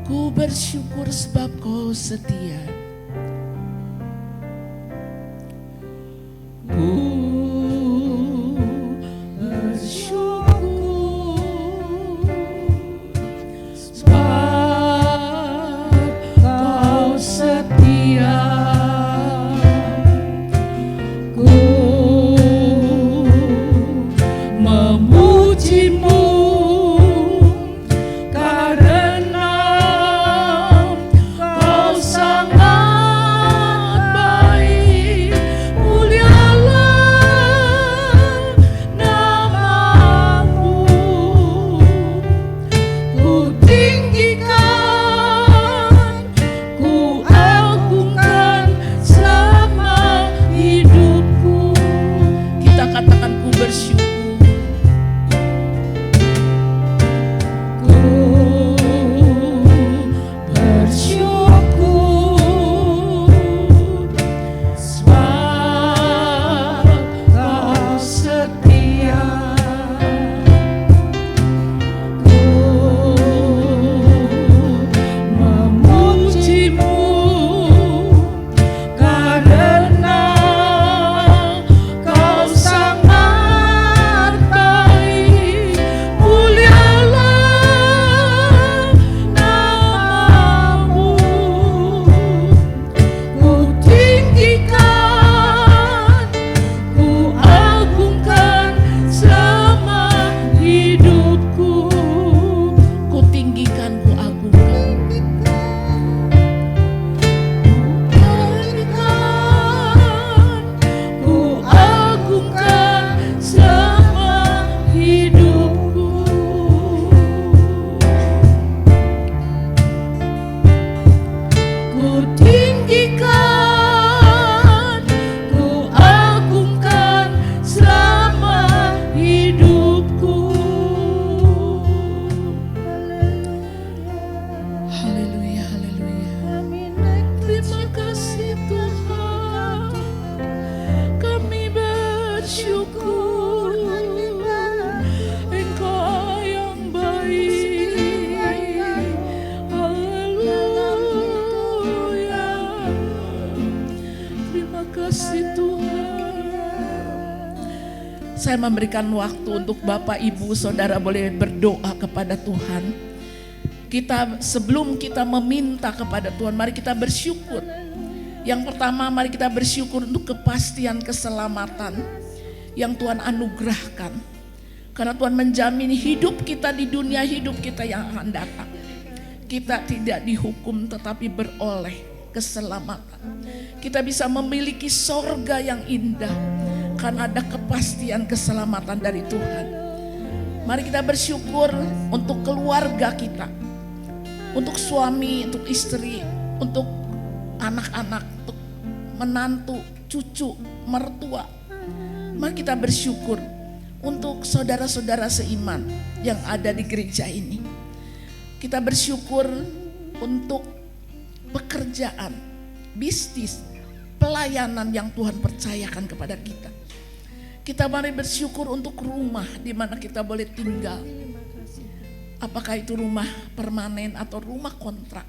Ku bersyukur sebab Kau setia. Ku bersyukur sebab Kau setia. Memuji-Mu karena Kau sangat baik. Mulialah nama-Mu. Ku tinggikan, ku agungkan selama hidupku. Kita katakan ku bersyukur. Saya memberikan waktu untuk Bapak, Ibu, Saudara boleh berdoa kepada Tuhan. Sebelum kita meminta kepada Tuhan, mari kita bersyukur. Yang pertama, mari kita bersyukur untuk kepastian keselamatan yang Tuhan anugerahkan. Karena Tuhan menjamin hidup kita di dunia, hidup kita yang akan datang. Kita tidak dihukum tetapi beroleh keselamatan. Kita bisa memiliki sorga yang indah karena ada kepastian keselamatan dari Tuhan. Mari kita bersyukur untuk keluarga kita, untuk suami, untuk istri, untuk anak-anak, untuk menantu, cucu, mertua. Mari kita bersyukur untuk saudara-saudara seiman yang ada di gereja ini. Kita bersyukur untuk pekerjaan, bisnis, pelayanan yang Tuhan percayakan kepada kita. Kita mari bersyukur untuk rumah di mana kita boleh tinggal. Apakah itu rumah permanen atau rumah kontrak.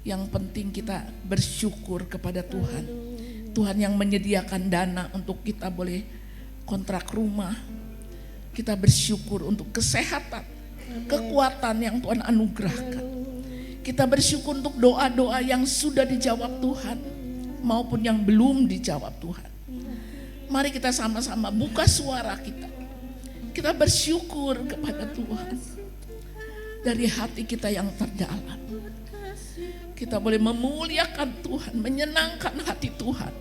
Yang penting kita bersyukur kepada Tuhan. Tuhan yang menyediakan dana untuk kita boleh kontrak rumah. Kita bersyukur untuk kesehatan, kekuatan yang Tuhan anugerahkan. Kita bersyukur untuk doa-doa yang sudah dijawab Tuhan maupun yang belum dijawab Tuhan. Mari kita sama-sama buka suara kita. Kita bersyukur kepada Tuhan dari hati kita yang terdalam. Kita boleh memuliakan Tuhan, menyenangkan hati Tuhan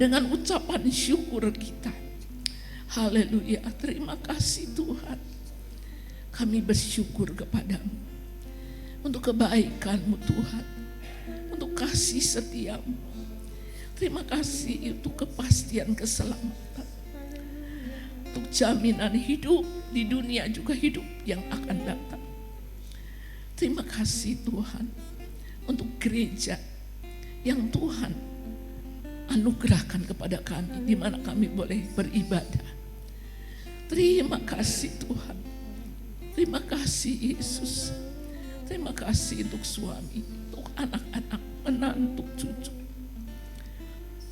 dengan ucapan syukur kita. Haleluya, terima kasih Tuhan. Kami bersyukur kepadamu untuk kebaikan-Mu Tuhan, untuk kasih setiamu. Terima kasih untuk kepastian keselamatan, untuk jaminan hidup di dunia juga hidup yang akan datang. Terima kasih Tuhan untuk gereja yang Tuhan anugerahkan kepada kami, di mana kami boleh beribadah. Terima kasih Tuhan. Terima kasih Yesus. Terima kasih untuk suami, untuk anak-anak, menantu, cucu,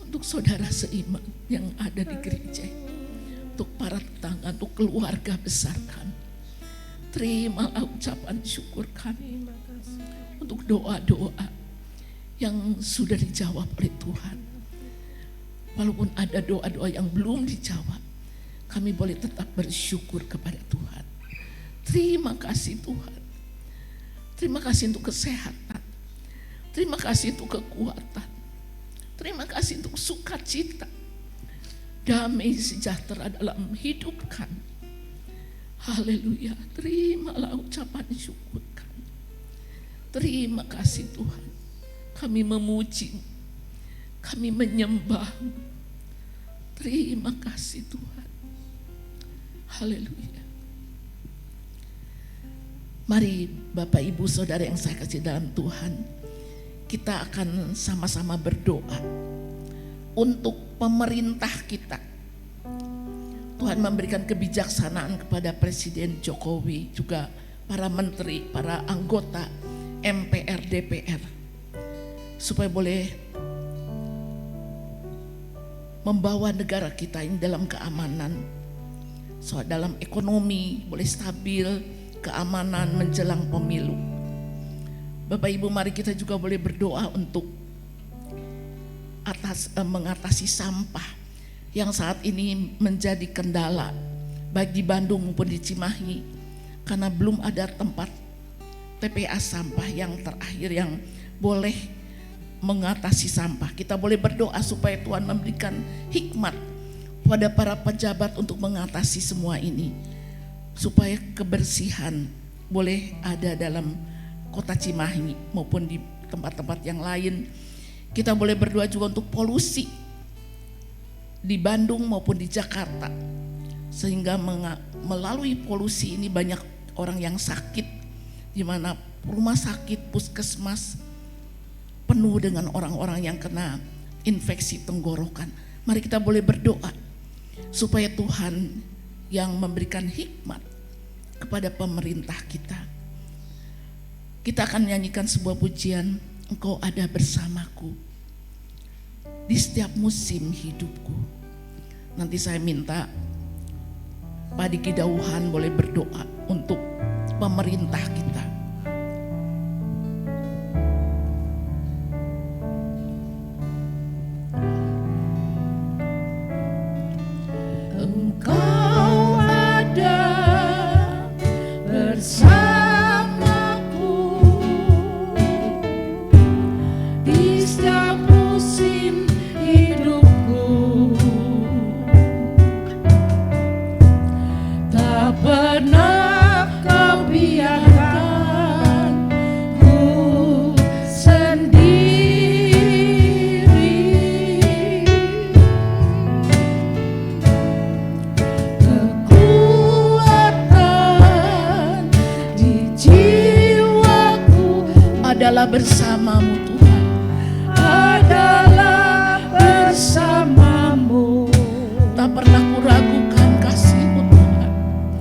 untuk saudara seiman yang ada di gereja, untuk para tetangga, untuk keluarga besar kami. Terimalah ucapan syukur kami untuk doa-doa yang sudah dijawab oleh Tuhan. Walaupun ada doa-doa yang belum dijawab, kami boleh tetap bersyukur kepada Tuhan. Terima kasih Tuhan. Terima kasih untuk kesehatan. Terima kasih untuk kekuatan. Terima kasih untuk sukacita. Damai sejahtera dalam hidup kami. Haleluya. Terimalah ucapan syukur kami. Terima kasih Tuhan. Kami memuji, kami menyembah. Terima kasih Tuhan. Haleluya. Mari Bapak Ibu Saudara yang saya kasih dalam Tuhan, kita akan sama-sama berdoa untuk pemerintah kita. Tuhan memberikan kebijaksanaan kepada Presiden Jokowi, juga para menteri, para anggota MPR, DPR, supaya boleh membawa negara kita ini dalam keamanan, soal dalam ekonomi boleh stabil, keamanan menjelang pemilu. Bapak Ibu, mari kita juga boleh berdoa untuk mengatasi sampah yang saat ini menjadi kendala baik di Bandung maupun di Cimahi, karena belum ada tempat TPA sampah yang terakhir yang boleh mengatasi sampah. Kita boleh berdoa supaya Tuhan memberikan hikmat pada para pejabat untuk mengatasi semua ini, supaya kebersihan boleh ada dalam kota Cimahi maupun di tempat-tempat yang lain. Kita boleh berdoa juga untuk polusi di Bandung maupun di Jakarta, sehingga melalui polusi ini banyak orang yang sakit, di mana rumah sakit, puskesmas penuh dengan orang-orang yang kena infeksi tenggorokan. Mari kita boleh berdoa supaya Tuhan yang memberikan hikmat kepada pemerintah kita. Kita akan nyanyikan sebuah pujian, Engkau ada bersamaku di setiap musim hidupku. Nanti saya minta Pak Diki Dauhan boleh berdoa untuk pemerintah kita. Engkau ada bersamaku di setiap musim hidupku. Tak pernah kau biarkan ku sendiri. Kekuatan di jiwaku Adalah bersamamu Tuhan. adalah bersamamu. Tak pernah kuragukan kasih-Mu Tuhan.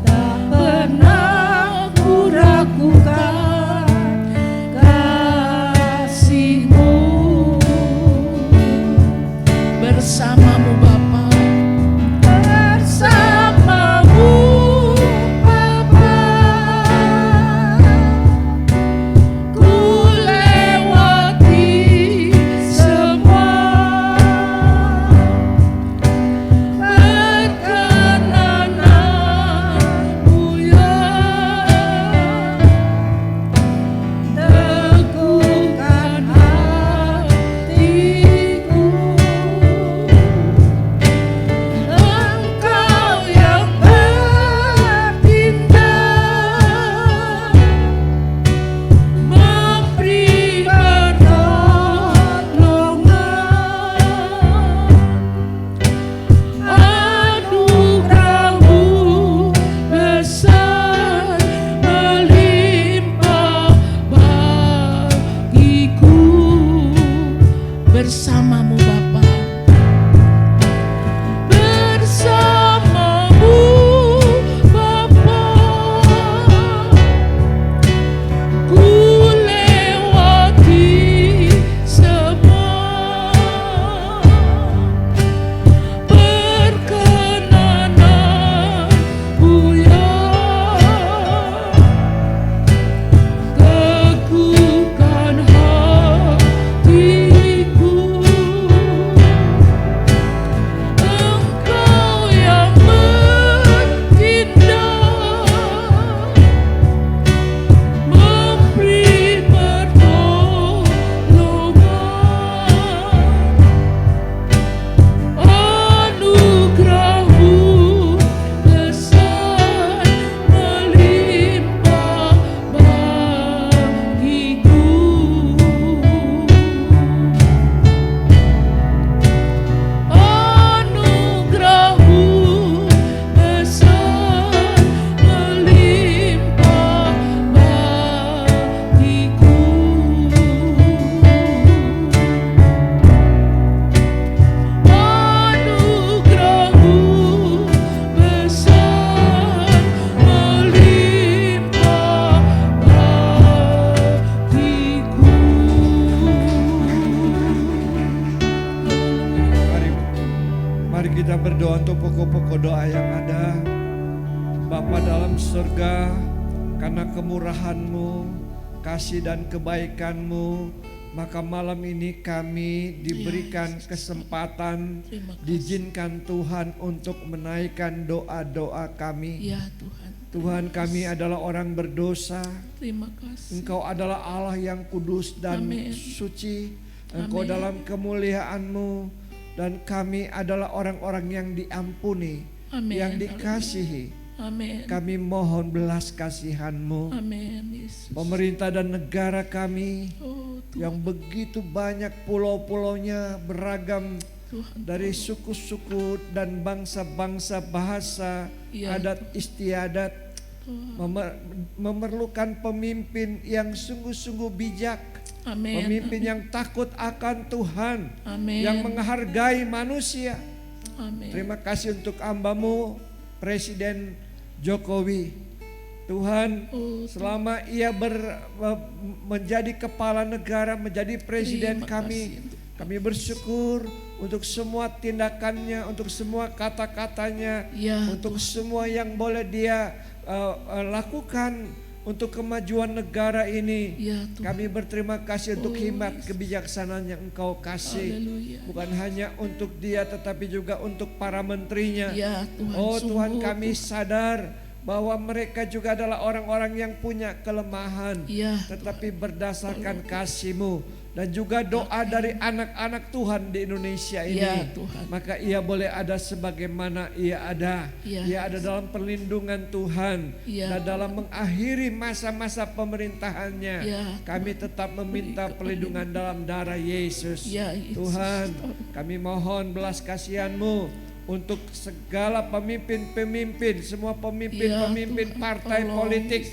Tak pernah ku ragukan kasih-Mu. bersamamu Bapa. Bersamamu Bapa, ku lewati semua perkenananmu ya, teguhkan hatiku. Engkau yang bertindak, memberi pertolongan, anugerahmu besar melimpah bagiku. Anugerahmu besar melimpah bagiku. Anugerahmu besar melimpah bagiku. Mari kita berdoa untuk pokok-pokok doa yang ada. Bapa dalam surga, karena kemurahan-Mu, kasih dan kebaikan-Mu, maka malam ini kami diberikan kesempatan, Terima kasih. diizinkan Tuhan untuk menaikkan doa-doa kami. Ya Tuhan, Tuhan, kami adalah orang berdosa. terima kasih. Engkau adalah Allah yang kudus dan Amin. suci. Engkau Amin. dalam kemuliaan-Mu, dan kami adalah orang-orang yang diampuni, Amin. yang dikasihi. Amin. Kami mohon belas kasihan-Mu. Amin Yesus. Pemerintah dan negara kami Oh yang begitu banyak pulau-pulaunya, beragam Tuhan, dari suku-suku dan bangsa-bangsa, bahasa, Ya, adat istiadat, Tuhan. memerlukan pemimpin yang sungguh-sungguh bijak, Amin. pemimpin yang takut akan Tuhan, Amin. yang menghargai manusia. Amin. Terima kasih untuk hamba-Mu Presiden Jokowi. Tuhan, Oh, selama ia menjadi kepala negara, menjadi presiden Terima kami, kasih untuk kami bersyukur untuk semua tindakannya, untuk semua kata-katanya, Ya, untuk semua yang boleh dia lakukan untuk kemajuan negara ini. Ya Tuhan. Kami berterima kasih untuk Oh, hikmat Yesus. kebijaksanaan yang Engkau kasih. Haleluya. Bukan hanya untuk dia, tetapi juga untuk para menterinya. Ya Tuhan. Oh Tuhan, sungguh, kami sadar bahwa mereka juga adalah orang-orang yang punya kelemahan, Ya tetapi berdasarkan kasih-Mu dan juga doa dari anak-anak Tuhan di Indonesia ini, Ya Tuhan. maka ia boleh ada sebagaimana ia ada. Ya, Ia ada dalam perlindungan Tuhan, Ya, dan dalam mengakhiri masa-masa pemerintahannya, Ya, kami tetap meminta perlindungan dalam darah Yesus. Ya, Yesus. Tuhan, kami mohon belas kasihan-Mu untuk segala pemimpin-pemimpin, semua pemimpin-pemimpin Ya, Tuhan, partai tolong. politik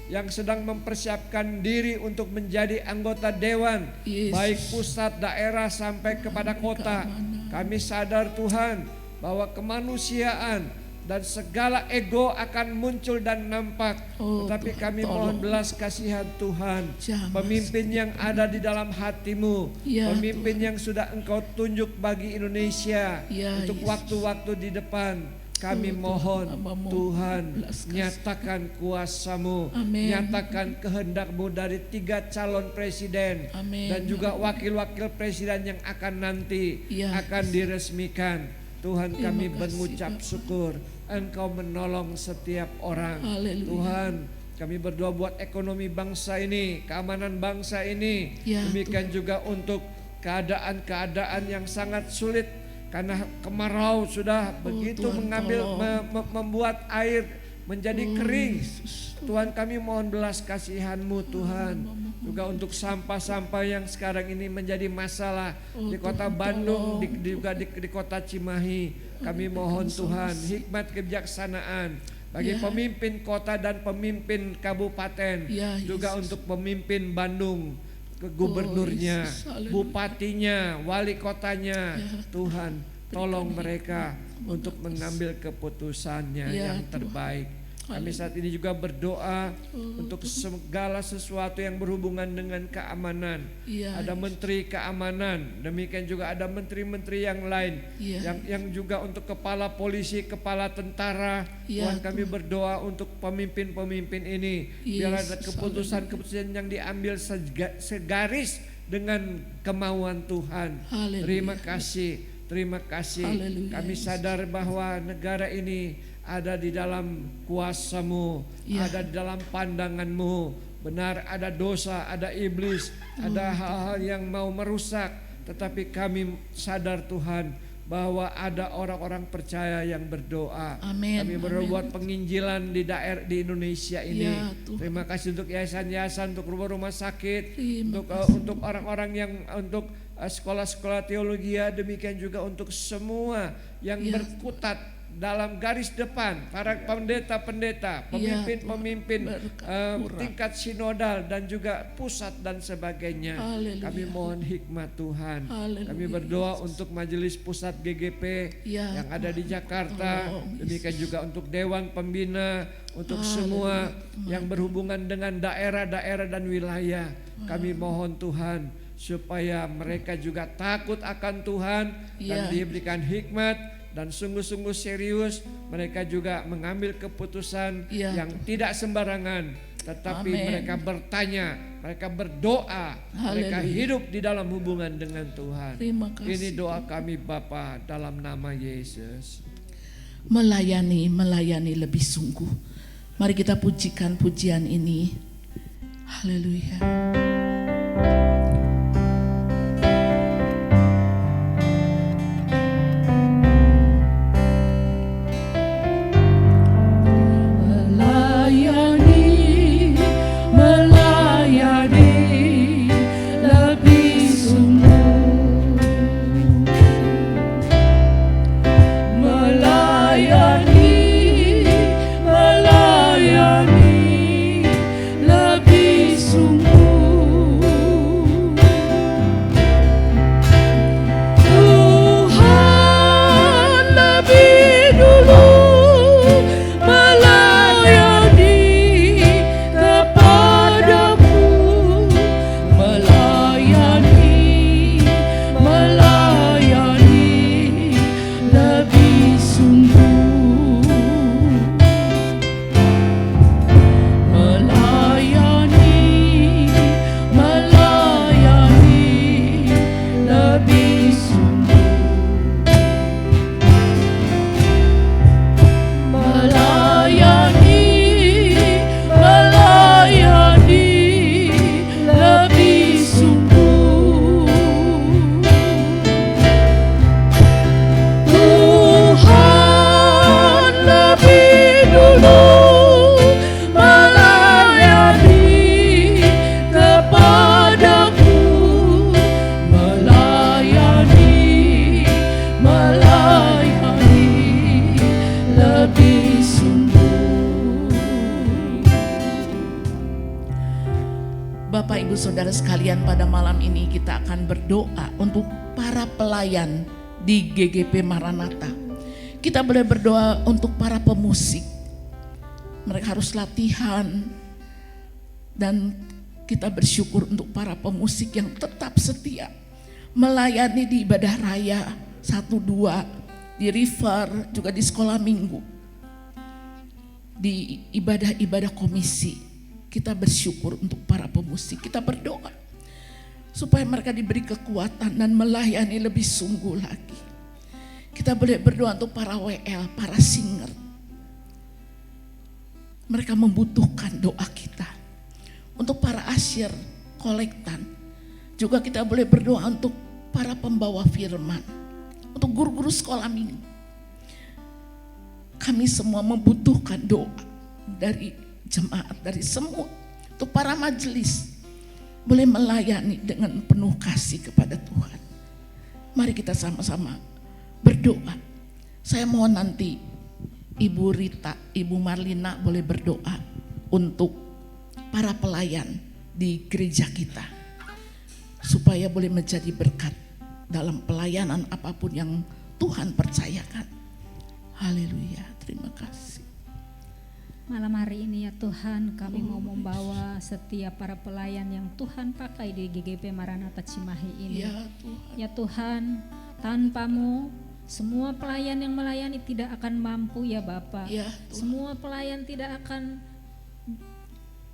yang sedang mempersiapkan diri untuk menjadi anggota dewan, Yesus. baik pusat, daerah sampai kepada kota. Kami sadar Tuhan bahwa kemanusiaan dan segala ego akan muncul dan nampak. Oh, Tetapi Tuhan, kami tolong. mohon belas kasihan Tuhan, Jangan pemimpin yang ada di dalam hati-Mu, Ya, pemimpin yang sudah Engkau tunjuk bagi Indonesia Ya, untuk Yesus. waktu-waktu di depan. Kami Oh, Tuhan, mohon hamba-Mu Tuhan, belas kasih. nyatakan kuasa-Mu, Amin. nyatakan kehendak-Mu dari 3 calon presiden Amin. dan juga wakil-wakil presiden yang akan nanti Ya, akan diresmikan. Tuhan, Terima kami kasih, mengucap Bapa. syukur Engkau menolong setiap orang. Haleluya. Tuhan, kami berdoa buat ekonomi bangsa ini, keamanan bangsa ini. Ya, Demikian juga untuk keadaan-keadaan yang sangat sulit karena kemarau sudah begitu Tuhan, mengambil tolong. membuat air menjadi Oh, kering. Yesus. Tuhan, kami mohon belas kasihan-Mu Tuhan. Hamba-Mu. Juga untuk sampah-sampah yang sekarang ini menjadi masalah Oh, di kota Tuhan, Bandung, tolong. juga di kota Cimahi. Kami mohon Tuhan hikmat kebijaksanaan bagi Ya. pemimpin kota dan pemimpin kabupaten, Ya, juga Yesus. untuk pemimpin Bandung. ke gubernurnya, Yesus, haleluya. bupatinya, wali kotanya. Ya. Tuhan, tolong mereka untuk mengambil keputusannya Ya, yang Tuhan. terbaik. Kami saat ini juga berdoa untuk segala sesuatu yang berhubungan dengan keamanan. Ya, Ada menteri keamanan, demikian juga ada menteri-menteri yang lain, Ya. yang juga untuk kepala polisi, kepala tentara. Ya, Tuhan, kami berdoa untuk pemimpin-pemimpin ini, biar ada Yesus, keputusan-keputusan yang diambil segaris dengan kemauan Tuhan. Haleluya. Terima kasih, terima kasih. Haleluya, Kami Yesus. sadar bahwa negara ini ada di dalam kuasa-Mu, Ya. ada di dalam pandangan-Mu. Benar, ada dosa, ada iblis, ada hal-hal yang mau merusak. Tetapi kami sadar Tuhan bahwa ada orang-orang percaya yang berdoa. Amin, Kami amin. berbuat penginjilan di daerah di Indonesia ini. Ya, Tuhan. Terima kasih untuk yayasan-yayasan, untuk rumah-rumah sakit, Terima untuk orang-orang yang untuk sekolah-sekolah teologi, demikian juga untuk semua yang Ya. berkutat dalam garis depan, para pendeta-pendeta, pemimpin-pemimpin Berkat murah. tingkat sinodal dan juga pusat dan sebagainya. Haleluya. Kami mohon hikmat Tuhan. Haleluya, Kami berdoa untuk majelis pusat GGP Ya, yang ada di Jakarta, Tolong, demikian juga untuk dewan pembina, untuk semua yang berhubungan dengan daerah-daerah dan wilayah. Kami mohon Tuhan supaya mereka juga takut akan Tuhan dan Ya. diberikan hikmat dan sungguh-sungguh serius. Mereka juga mengambil keputusan Ya. yang tidak sembarangan, tetapi Amin. mereka bertanya, mereka berdoa, mereka Haleluya. hidup di dalam hubungan dengan Tuhan. Terima kasih. Ini doa kami Bapa dalam nama Yesus. Melayani lebih sungguh. Mari kita pujikan pujian ini. Haleluya. Melayani lebih sungguh, melayani lebih sungguh. Tuhan lebih dulu melayani kepadamu, melayani lebih sungguh, melayani lebih sungguh, melayani lebih sungguh. Tuhan lebih dulu melayani kepadaku, melayani lebih sungguh. Bapak Ibu Saudara sekalian, pada malam ini kita akan berdoa untuk para pelayan di GGP Maranatha. Kita boleh berdoa untuk para pemusik. Mereka harus latihan, dan kita bersyukur untuk para pemusik yang tetap setia melayani di ibadah raya 1-2, di River, juga di sekolah minggu, di ibadah-ibadah komisi. Kita bersyukur untuk para pemusik. Kita berdoa supaya mereka diberi kekuatan dan melayani lebih sungguh lagi. Kita boleh berdoa untuk para WL, para singer. Mereka membutuhkan doa kita. Untuk para asyir, kolektan. Juga kita boleh berdoa untuk para pembawa firman, untuk guru-guru sekolah minggu. Kami semua membutuhkan doa dari jemaat, dari semua. Untuk para majelis boleh melayani dengan penuh kasih kepada Tuhan. Mari kita sama-sama berdoa. Saya mohon nanti Ibu Rita, Ibu Marlina boleh berdoa untuk para pelayan di gereja kita. supaya boleh menjadi berkat dalam pelayanan apapun yang Tuhan percayakan. Haleluya, terima kasih. Malam hari ini ya Tuhan, kami mau membawa setiap para pelayan yang Tuhan pakai di GGP Maranatha Cimahi ini. Ya Tuhan, Ya Tuhan, tanpa-Mu semua pelayan yang melayani tidak akan mampu ya Bapa. ya Tuhan, Semua pelayan tidak akan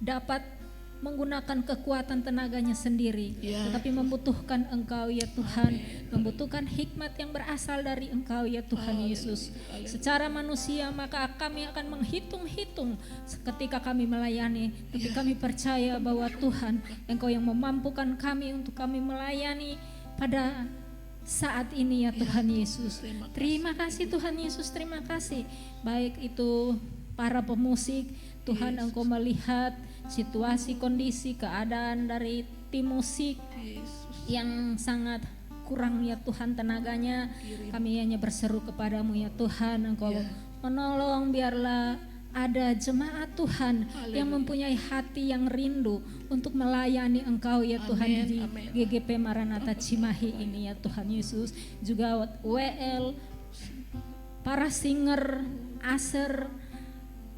dapat menggunakan kekuatan tenaganya sendiri, Ya. tetapi membutuhkan Engkau ya Tuhan, membutuhkan hikmat yang berasal dari Engkau ya Tuhan Yesus. Secara manusia maka kami akan menghitung-hitung ketika kami melayani, tapi kami percaya bahwa Tuhan, Engkau yang memampukan kami untuk kami melayani pada saat ini ya Tuhan Yesus. Terima kasih Tuhan Yesus, terima kasih. Baik itu para pemusik, Tuhan Engkau melihat situasi, kondisi, keadaan dari tim musik yang sangat kurang ya Tuhan tenaganya. Kami hanya berseru kepadamu ya Tuhan, Engkau menolong, biarlah ada jemaat Tuhan yang mempunyai hati yang rindu untuk melayani Engkau ya Tuhan di GGP Maranatha Cimahi ini ya Tuhan Yesus. Juga WL, para singer, aser,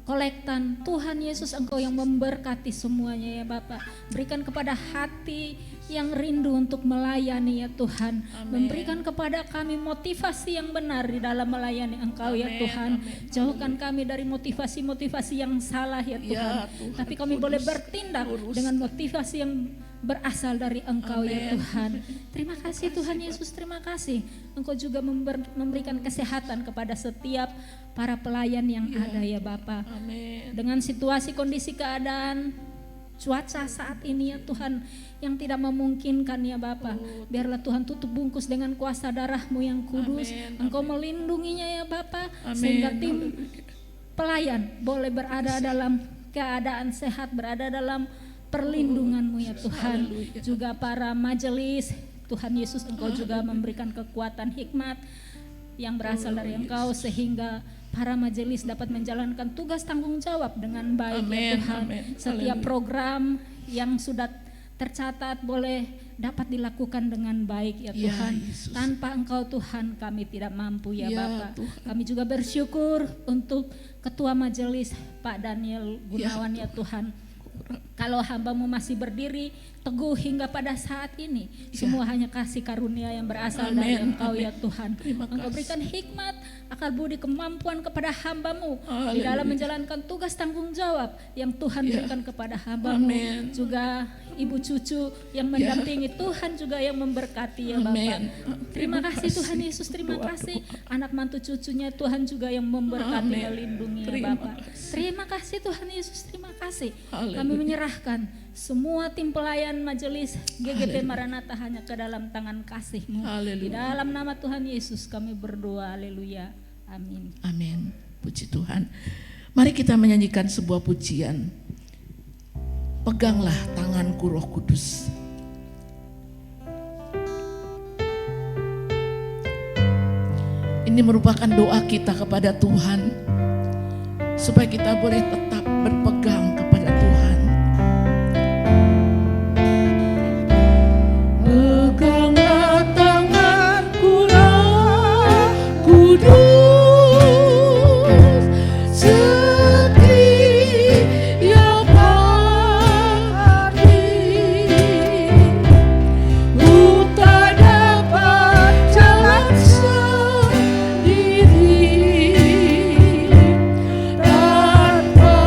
kolektan, Tuhan Yesus Engkau yang memberkati semuanya ya Bapak. Berikan kepada hati yang rindu untuk melayani ya Tuhan. Memberikan kepada kami motivasi yang benar di dalam melayani Engkau ya Tuhan. Jauhkan kami dari motivasi-motivasi yang salah ya Tuhan. Tapi kami boleh bertindak dengan motivasi yang berasal dari Engkau ya Tuhan. Terima kasih Tuhan Yesus, terima kasih. Engkau juga memberikan kesehatan kepada setiap para pelayan yang ada ya Bapa. Dengan situasi, kondisi, keadaan, cuaca saat ini ya Tuhan yang tidak memungkinkan ya Bapa, biarlah Tuhan tutup bungkus dengan kuasa darah-Mu yang kudus. Engkau melindunginya ya Bapa, sehingga tim pelayan boleh berada dalam keadaan sehat, berada dalam perlindungan-Mu ya Tuhan. Juga para majelis, Tuhan Yesus Engkau juga memberikan kekuatan hikmat yang berasal dari Engkau, sehingga para majelis dapat menjalankan tugas tanggung jawab dengan baik ya Tuhan. Setiap program yang sudah tercatat boleh dapat dilakukan dengan baik ya Tuhan. Tanpa Engkau Tuhan kami tidak mampu ya Bapa. Kami juga bersyukur untuk Ketua Majelis Pak Daniel Gunawan ya Tuhan. Kalau hamba-Mu masih berdiri teguh hingga pada saat ini, semua hanya kasih karunia yang berasal dari Engkau ya Tuhan. Engkau berikan hikmat, akal budi, kemampuan kepada hamba-Mu di dalam menjalankan tugas tanggung jawab yang Tuhan berikan kepada hamba-Mu. Juga ibu cucu yang mendampingi, Tuhan juga yang memberkati ya Bapak. Terima kasih Tuhan Yesus, terima kasih. Anak mantu cucunya Tuhan juga yang memberkati, melindungi ya Bapak. Terima kasih Tuhan Yesus, terima kasih. Kami menyerahkan semua tim pelayan majelis GGP Maranatha hanya ke dalam tangan kasih-Mu. Di dalam nama Tuhan Yesus kami berdoa, haleluya, amin. Amin, puji Tuhan. Mari kita menyanyikan sebuah pujian. Peganglah tanganku Roh Kudus. Ini merupakan doa kita kepada Tuhan, supaya kita boleh tetap berpegang kepada Tuhan. Peganglah tanganku Roh Kudus, setiap hari ku tak dapat jalan sendiri tanpa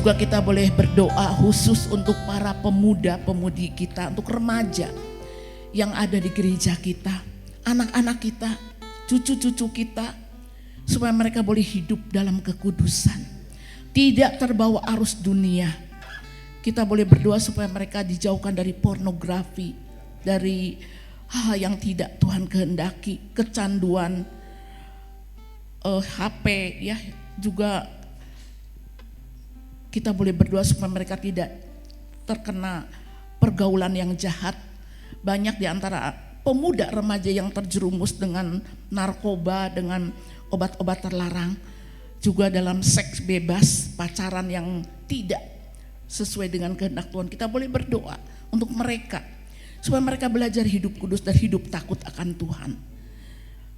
juga kita boleh berdoa khusus untuk para pemuda-pemudi kita, untuk remaja yang ada di gereja kita, anak-anak kita, cucu-cucu kita, supaya mereka boleh hidup dalam kekudusan, tidak terbawa arus dunia. Kita boleh berdoa supaya mereka dijauhkan dari pornografi, dari hal yang tidak Tuhan kehendaki, kecanduan HP ya. Juga kita boleh berdoa supaya mereka tidak terkena pergaulan yang jahat. Banyak di antara pemuda remaja yang terjerumus dengan narkoba, dengan obat-obat terlarang, juga dalam seks bebas, pacaran yang tidak sesuai dengan kehendak Tuhan. Kita boleh berdoa untuk mereka supaya mereka belajar hidup kudus dan hidup takut akan Tuhan.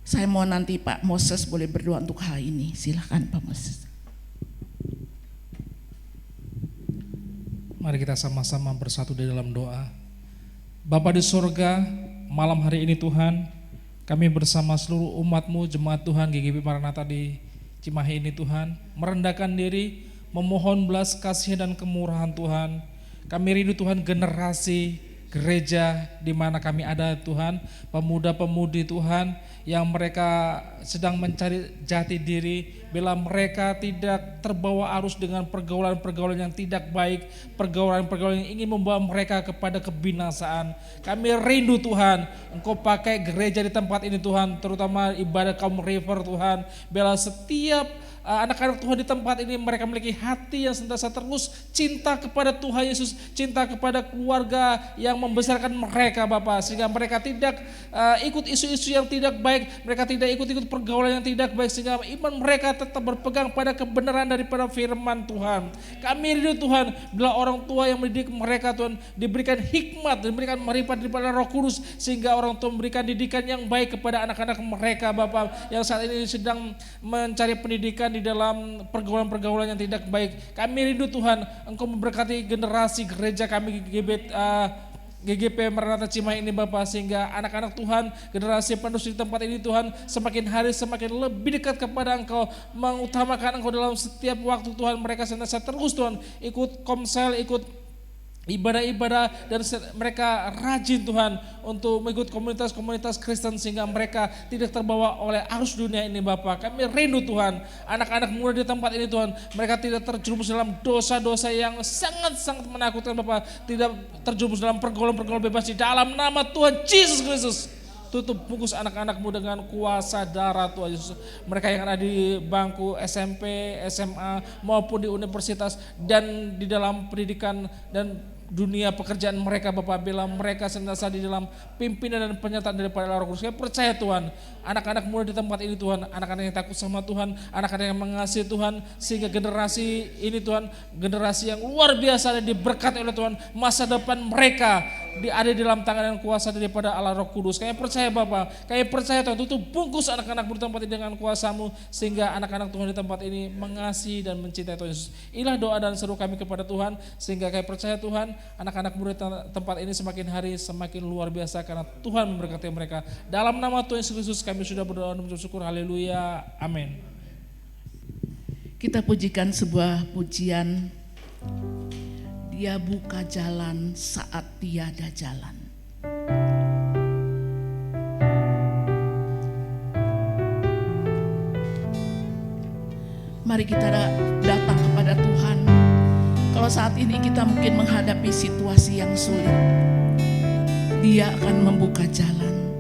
Saya mau nanti Pak Moses boleh berdoa untuk hal ini. Silakan Pak Moses. Mari kita sama-sama bersatu di dalam doa. Bapa di surga, malam hari ini Tuhan, kami bersama seluruh umat-Mu, jemaat Tuhan GGP Maranatha di Cimahi ini Tuhan, merendahkan diri, memohon belas kasih dan kemurahan Tuhan. Kami rindu Tuhan generasi gereja di mana kami ada Tuhan, pemuda-pemudi Tuhan yang mereka sedang mencari jati diri, bila mereka tidak terbawa arus dengan pergaulan-pergaulan yang tidak baik, pergaulan-pergaulan yang ingin membawa mereka kepada kebinasaan. Kami rindu Tuhan, Engkau pakai gereja di tempat ini Tuhan, terutama ibadah kaum River Tuhan, bila setiap anak-anak Tuhan di tempat ini mereka memiliki hati yang senantiasa terus cinta kepada Tuhan Yesus, cinta kepada keluarga yang membesarkan mereka Bapak, sehingga mereka tidak ikut isu-isu yang tidak baik, mereka tidak ikut-ikut pergaulan yang tidak baik, sehingga iman mereka tetap berpegang pada kebenaran daripada firman Tuhan. Kami rindu Tuhan, bila orang tua yang mendidik mereka Tuhan diberikan hikmat, diberikan marifat daripada Roh Kudus, sehingga orang tua memberikan didikan yang baik kepada anak-anak mereka Bapak, yang saat ini sedang mencari pendidikan di dalam pergaulan-pergaulan yang tidak baik. Kami rindu Tuhan, Engkau memberkati generasi gereja kami GGP Maranatha Cimahi ini Bapak, sehingga anak-anak Tuhan, generasi penerus di tempat ini Tuhan, semakin hari semakin lebih dekat kepada Engkau, mengutamakan Engkau dalam setiap waktu Tuhan. Mereka senantiasa terus Tuhan ikut komsel, ikut ibadah-ibadah, dan mereka rajin Tuhan untuk mengikut komunitas-komunitas Kristen, sehingga mereka tidak terbawa oleh arus dunia ini Bapak. Kami rindu Tuhan, anak-anak muda di tempat ini Tuhan, mereka tidak terjerumus dalam dosa-dosa yang sangat-sangat menakutkan Bapak, tidak terjerumus dalam pergaulan-pergaulan bebas di dalam nama Tuhan Yesus Kristus. Tutup bungkus anak-anakmu dengan kuasa darah Tuhan Yesus. Mereka yang ada di bangku SMP, SMA maupun di universitas dan di dalam pendidikan dan dunia pekerjaan mereka Bapak, bila mereka senantiasa di dalam pimpinan dan penyertaan daripada Roh Kudus. Saya percaya Tuhan, anak-anak muda di tempat ini Tuhan, anak-anak yang takut sama Tuhan, anak-anak yang mengasihi Tuhan, sehingga generasi ini Tuhan, generasi yang luar biasa dan diberkati oleh Tuhan. Masa depan mereka ada di dalam tangan dan kuasa daripada Allah Roh Kudus. Kami percaya Bapak, kami percaya Tuhan, tutup bungkus anak-anak di tempat ini dengan kuasa-Mu, sehingga anak-anak Tuhan di tempat ini mengasihi dan mencintai Tuhan Yesus. Inilah doa dan seru kami kepada Tuhan, sehingga kami percaya Tuhan, anak-anak muda di tempat ini semakin hari semakin luar biasa, karena Tuhan memberkati mereka. Dalam nama Tuhan Yesus Kristus kami sudah berdoa dan bersyukur. Haleluya, amin. Kita pujikan sebuah pujian. Dia buka jalan saat tiada jalan. Mari kita datang kepada Tuhan. Kalau saat ini kita mungkin menghadapi situasi yang sulit, Dia akan membuka jalan.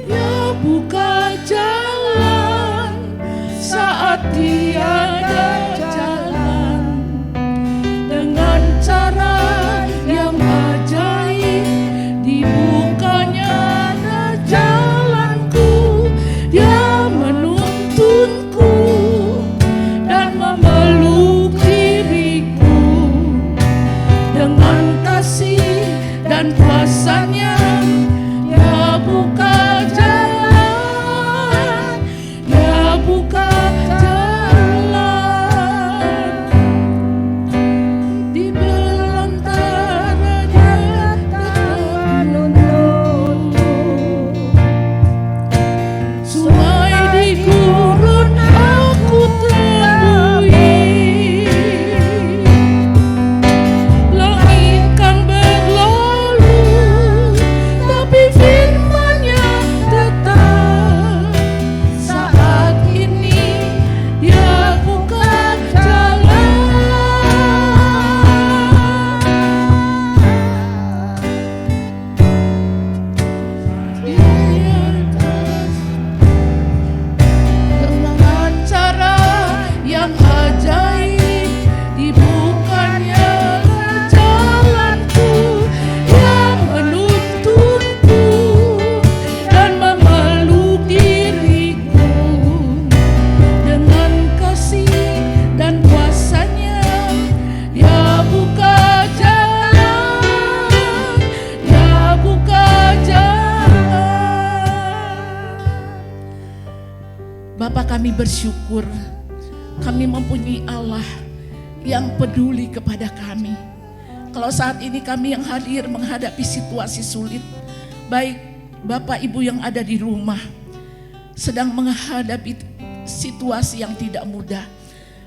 Dia buka jalan saat tiada jalan, dengan cara yang ajaib dibukanya jalanku. Dia menuntunku dan memeluk diriku dengan kasih dan kuasa-Nya. Dia buka jalan, Dia buka jalan. bersyukur kami mempunyai Allah yang peduli kepada kami. Kalau saat ini kami yang hadir menghadapi situasi sulit, baik Bapak Ibu yang ada di rumah sedang menghadapi situasi yang tidak mudah,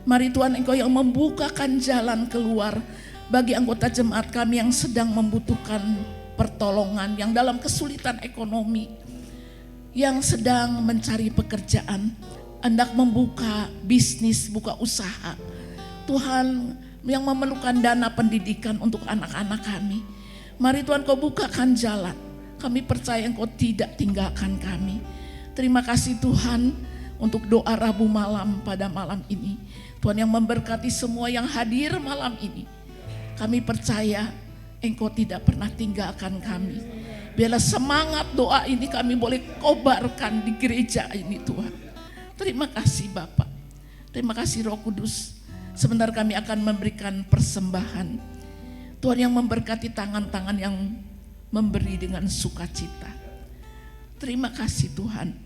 mari Tuhan Engkau yang membukakan jalan keluar bagi anggota jemaat kami yang sedang membutuhkan pertolongan, yang dalam kesulitan ekonomi, yang sedang mencari pekerjaan, hendak membuka bisnis, buka usaha. Tuhan yang memerlukan dana pendidikan untuk anak-anak kami, mari Tuhan Kau bukakan jalan. Kami percaya Engkau tidak tinggalkan kami. Terima kasih Tuhan untuk doa Rabu malam pada malam ini. Tuhan yang memberkati semua yang hadir malam ini. Kami percaya Engkau tidak pernah tinggalkan kami. Biarlah semangat doa ini kami boleh kobarkan di gereja ini Tuhan. Terima kasih Bapak. Terima kasih Roh Kudus. Sebentar kami akan memberikan persembahan. Tuhan yang memberkati tangan-tangan yang memberi dengan sukacita. Terima kasih Tuhan.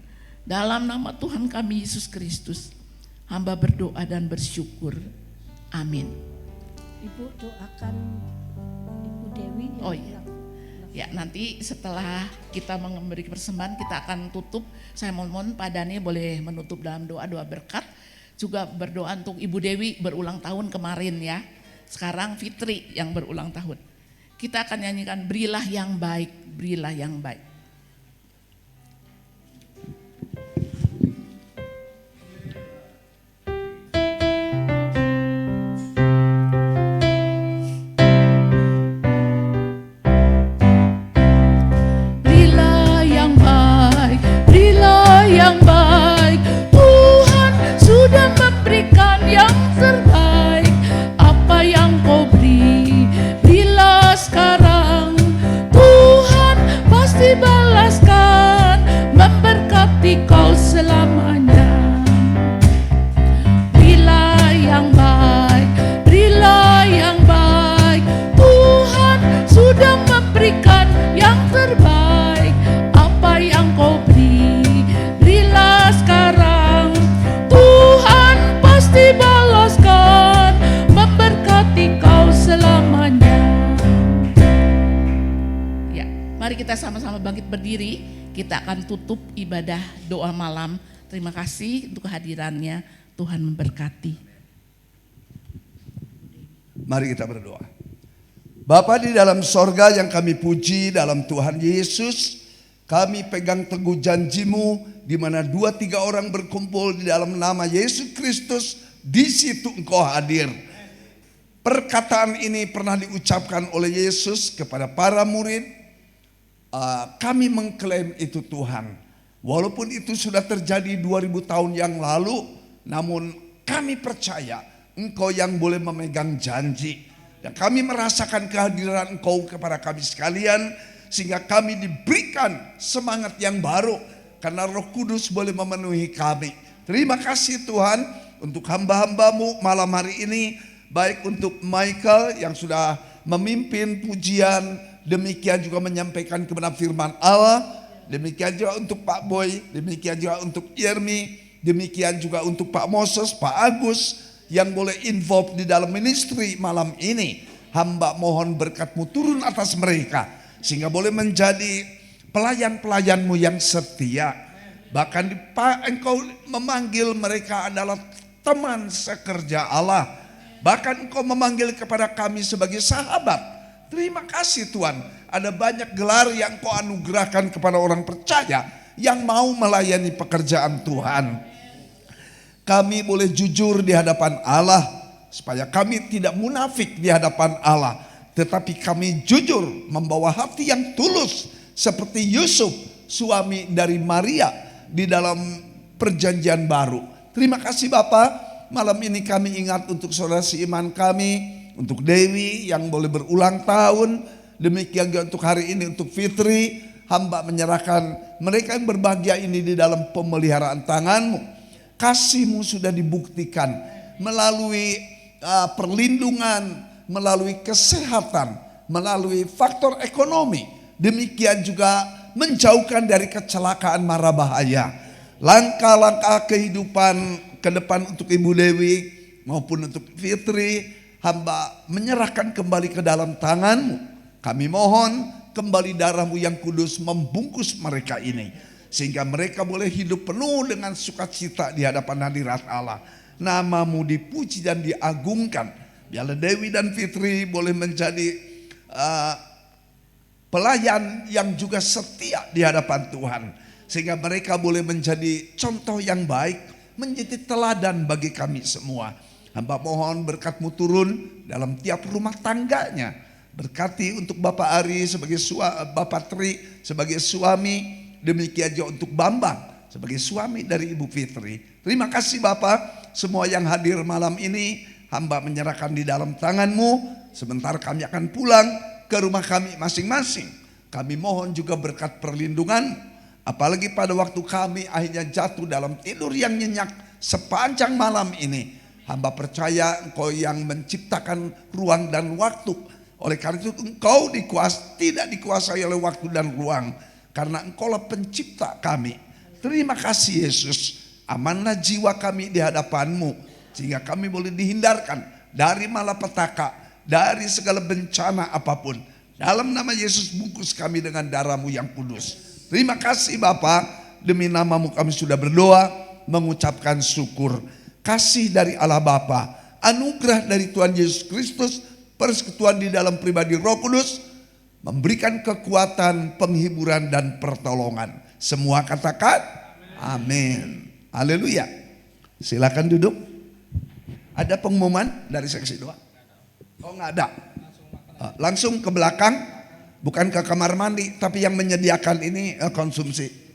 Dalam nama Tuhan kami Yesus Kristus, hamba berdoa dan bersyukur. Amin. Ibu doakan Ibu Dewi. Oh iya. Ya, nanti setelah kita memberi persembahan kita akan tutup. Saya mohon Pak Dani boleh menutup dalam doa-doa berkat. Juga berdoa untuk Ibu Dewi berulang tahun kemarin ya. Sekarang Fitri yang berulang tahun. Kita akan nyanyikan Berilah yang baik, berilah yang baik. Berilah yang baik, berilah yang baik. Tuhan sudah memberikan yang terbaik. Apa yang Kau beri, berilah sekarang. Tuhan pasti balaskan, memberkati kau selamanya. Berilah yang baik, berilah yang baik. Tuhan sudah memberikan yang terbaik. Apa yang Kau beri, berilah sekarang. Tuhan pasti balaskan, memberkati kau selamanya. Ya, mari kita sama-sama bangkit berdiri. Kita akan tutup ibadah doa malam. Terima kasih untuk kehadirannya. Tuhan memberkati. Mari kita berdoa. Bapa di dalam sorga yang kami puji dalam Tuhan Yesus, kami pegang teguh janji-Mu di mana 2-3 orang berkumpul di dalam nama Yesus Kristus, di situ Engkau hadir. Perkataan ini pernah diucapkan oleh Yesus kepada para murid. Kami mengklaim itu Tuhan. Walaupun itu sudah terjadi 2000 tahun yang lalu, namun kami percaya Engkau yang boleh memegang janji. Dan kami merasakan kehadiran Engkau kepada kami sekalian, sehingga kami diberikan semangat yang baru, karena Roh Kudus boleh memenuhi kami. Terima kasih Tuhan untuk hamba-hamba-Mu malam hari ini, baik untuk Michael yang sudah memimpin pujian, demikian juga menyampaikan kebenaran firman Allah, demikian juga untuk Pak Boy, demikian juga untuk Yermi, demikian juga untuk Pak Moses, Pak Agus yang boleh involve di dalam ministry malam ini. Hamba mohon berkat-Mu turun atas mereka, sehingga boleh menjadi pelayan-pelayan-Mu yang setia. Bahkan Engkau memanggil mereka adalah teman sekerja Allah. Bahkan Engkau memanggil kepada kami sebagai sahabat. Terima kasih Tuhan, ada banyak gelar yang Engkau anugerahkan kepada orang percaya yang mau melayani pekerjaan Tuhan. Kami boleh jujur di hadapan Allah, supaya kami tidak munafik di hadapan Allah, tetapi kami jujur membawa hati yang tulus seperti Yusuf, suami dari Maria di dalam perjanjian baru. Terima kasih Bapak, malam ini kami ingat untuk saudara seiman kami, untuk Dewi yang boleh berulang tahun, demikian juga untuk hari ini untuk Fitri. Hamba menyerahkan mereka yang berbahagia ini di dalam pemeliharaan tangan-Mu. Kasih-Mu sudah dibuktikan melalui perlindungan, melalui kesehatan, melalui faktor ekonomi. Demikian juga menjauhkan dari kecelakaan mara bahaya. langkah-langkah kehidupan ke depan untuk Ibu Dewi maupun untuk Fitri, hamba menyerahkan kembali ke dalam tangan-Mu. Kami mohon kembali darah-Mu yang kudus membungkus mereka ini, sehingga mereka boleh hidup penuh dengan sukacita di hadapan hadirat Allah. Nama-Mu dipuji dan diagungkan. Biarlah Dewi dan Fitri boleh menjadi pelayan yang juga setia di hadapan Tuhan, sehingga mereka boleh menjadi contoh yang baik, menjadi teladan bagi kami semua. Hamba mohon berkat-Mu turun dalam tiap rumah tangganya. Berkati untuk Bapak Ari sebagai Bapak Tri sebagai suami, demikian juga untuk Bambang sebagai suami dari Ibu Fitri. Terima kasih Bapak, semua yang hadir malam ini hamba menyerahkan di dalam tangan-Mu. Sebentar kami akan pulang ke rumah kami masing-masing. Kami mohon juga berkat perlindungan, apalagi pada waktu kami akhirnya jatuh dalam tidur yang nyenyak sepanjang malam ini. Hamba percaya Engkau yang menciptakan ruang dan waktu. Oleh karena itu Engkau tidak dikuasai oleh waktu dan ruang, karena Engkaulah pencipta kami. Terima kasih Yesus, amanlah jiwa kami di hadapan-Mu, sehingga kami boleh dihindarkan dari malapetaka, dari segala bencana apapun. Dalam nama Yesus bungkus kami dengan darah-Mu yang kudus. Terima kasih Bapa, demi nama-Mu kami sudah berdoa, mengucapkan syukur. Kasih dari Allah Bapa, anugerah dari Tuhan Yesus Kristus, persekutuan di dalam pribadi Roh Kudus, memberikan kekuatan, penghiburan dan pertolongan. Semua katakan amin. Haleluya. Silakan duduk. Ada pengumuman dari seksi doa? Oh nggak ada. Langsung ke belakang, bukan ke kamar mandi, tapi yang menyediakan ini konsumsi.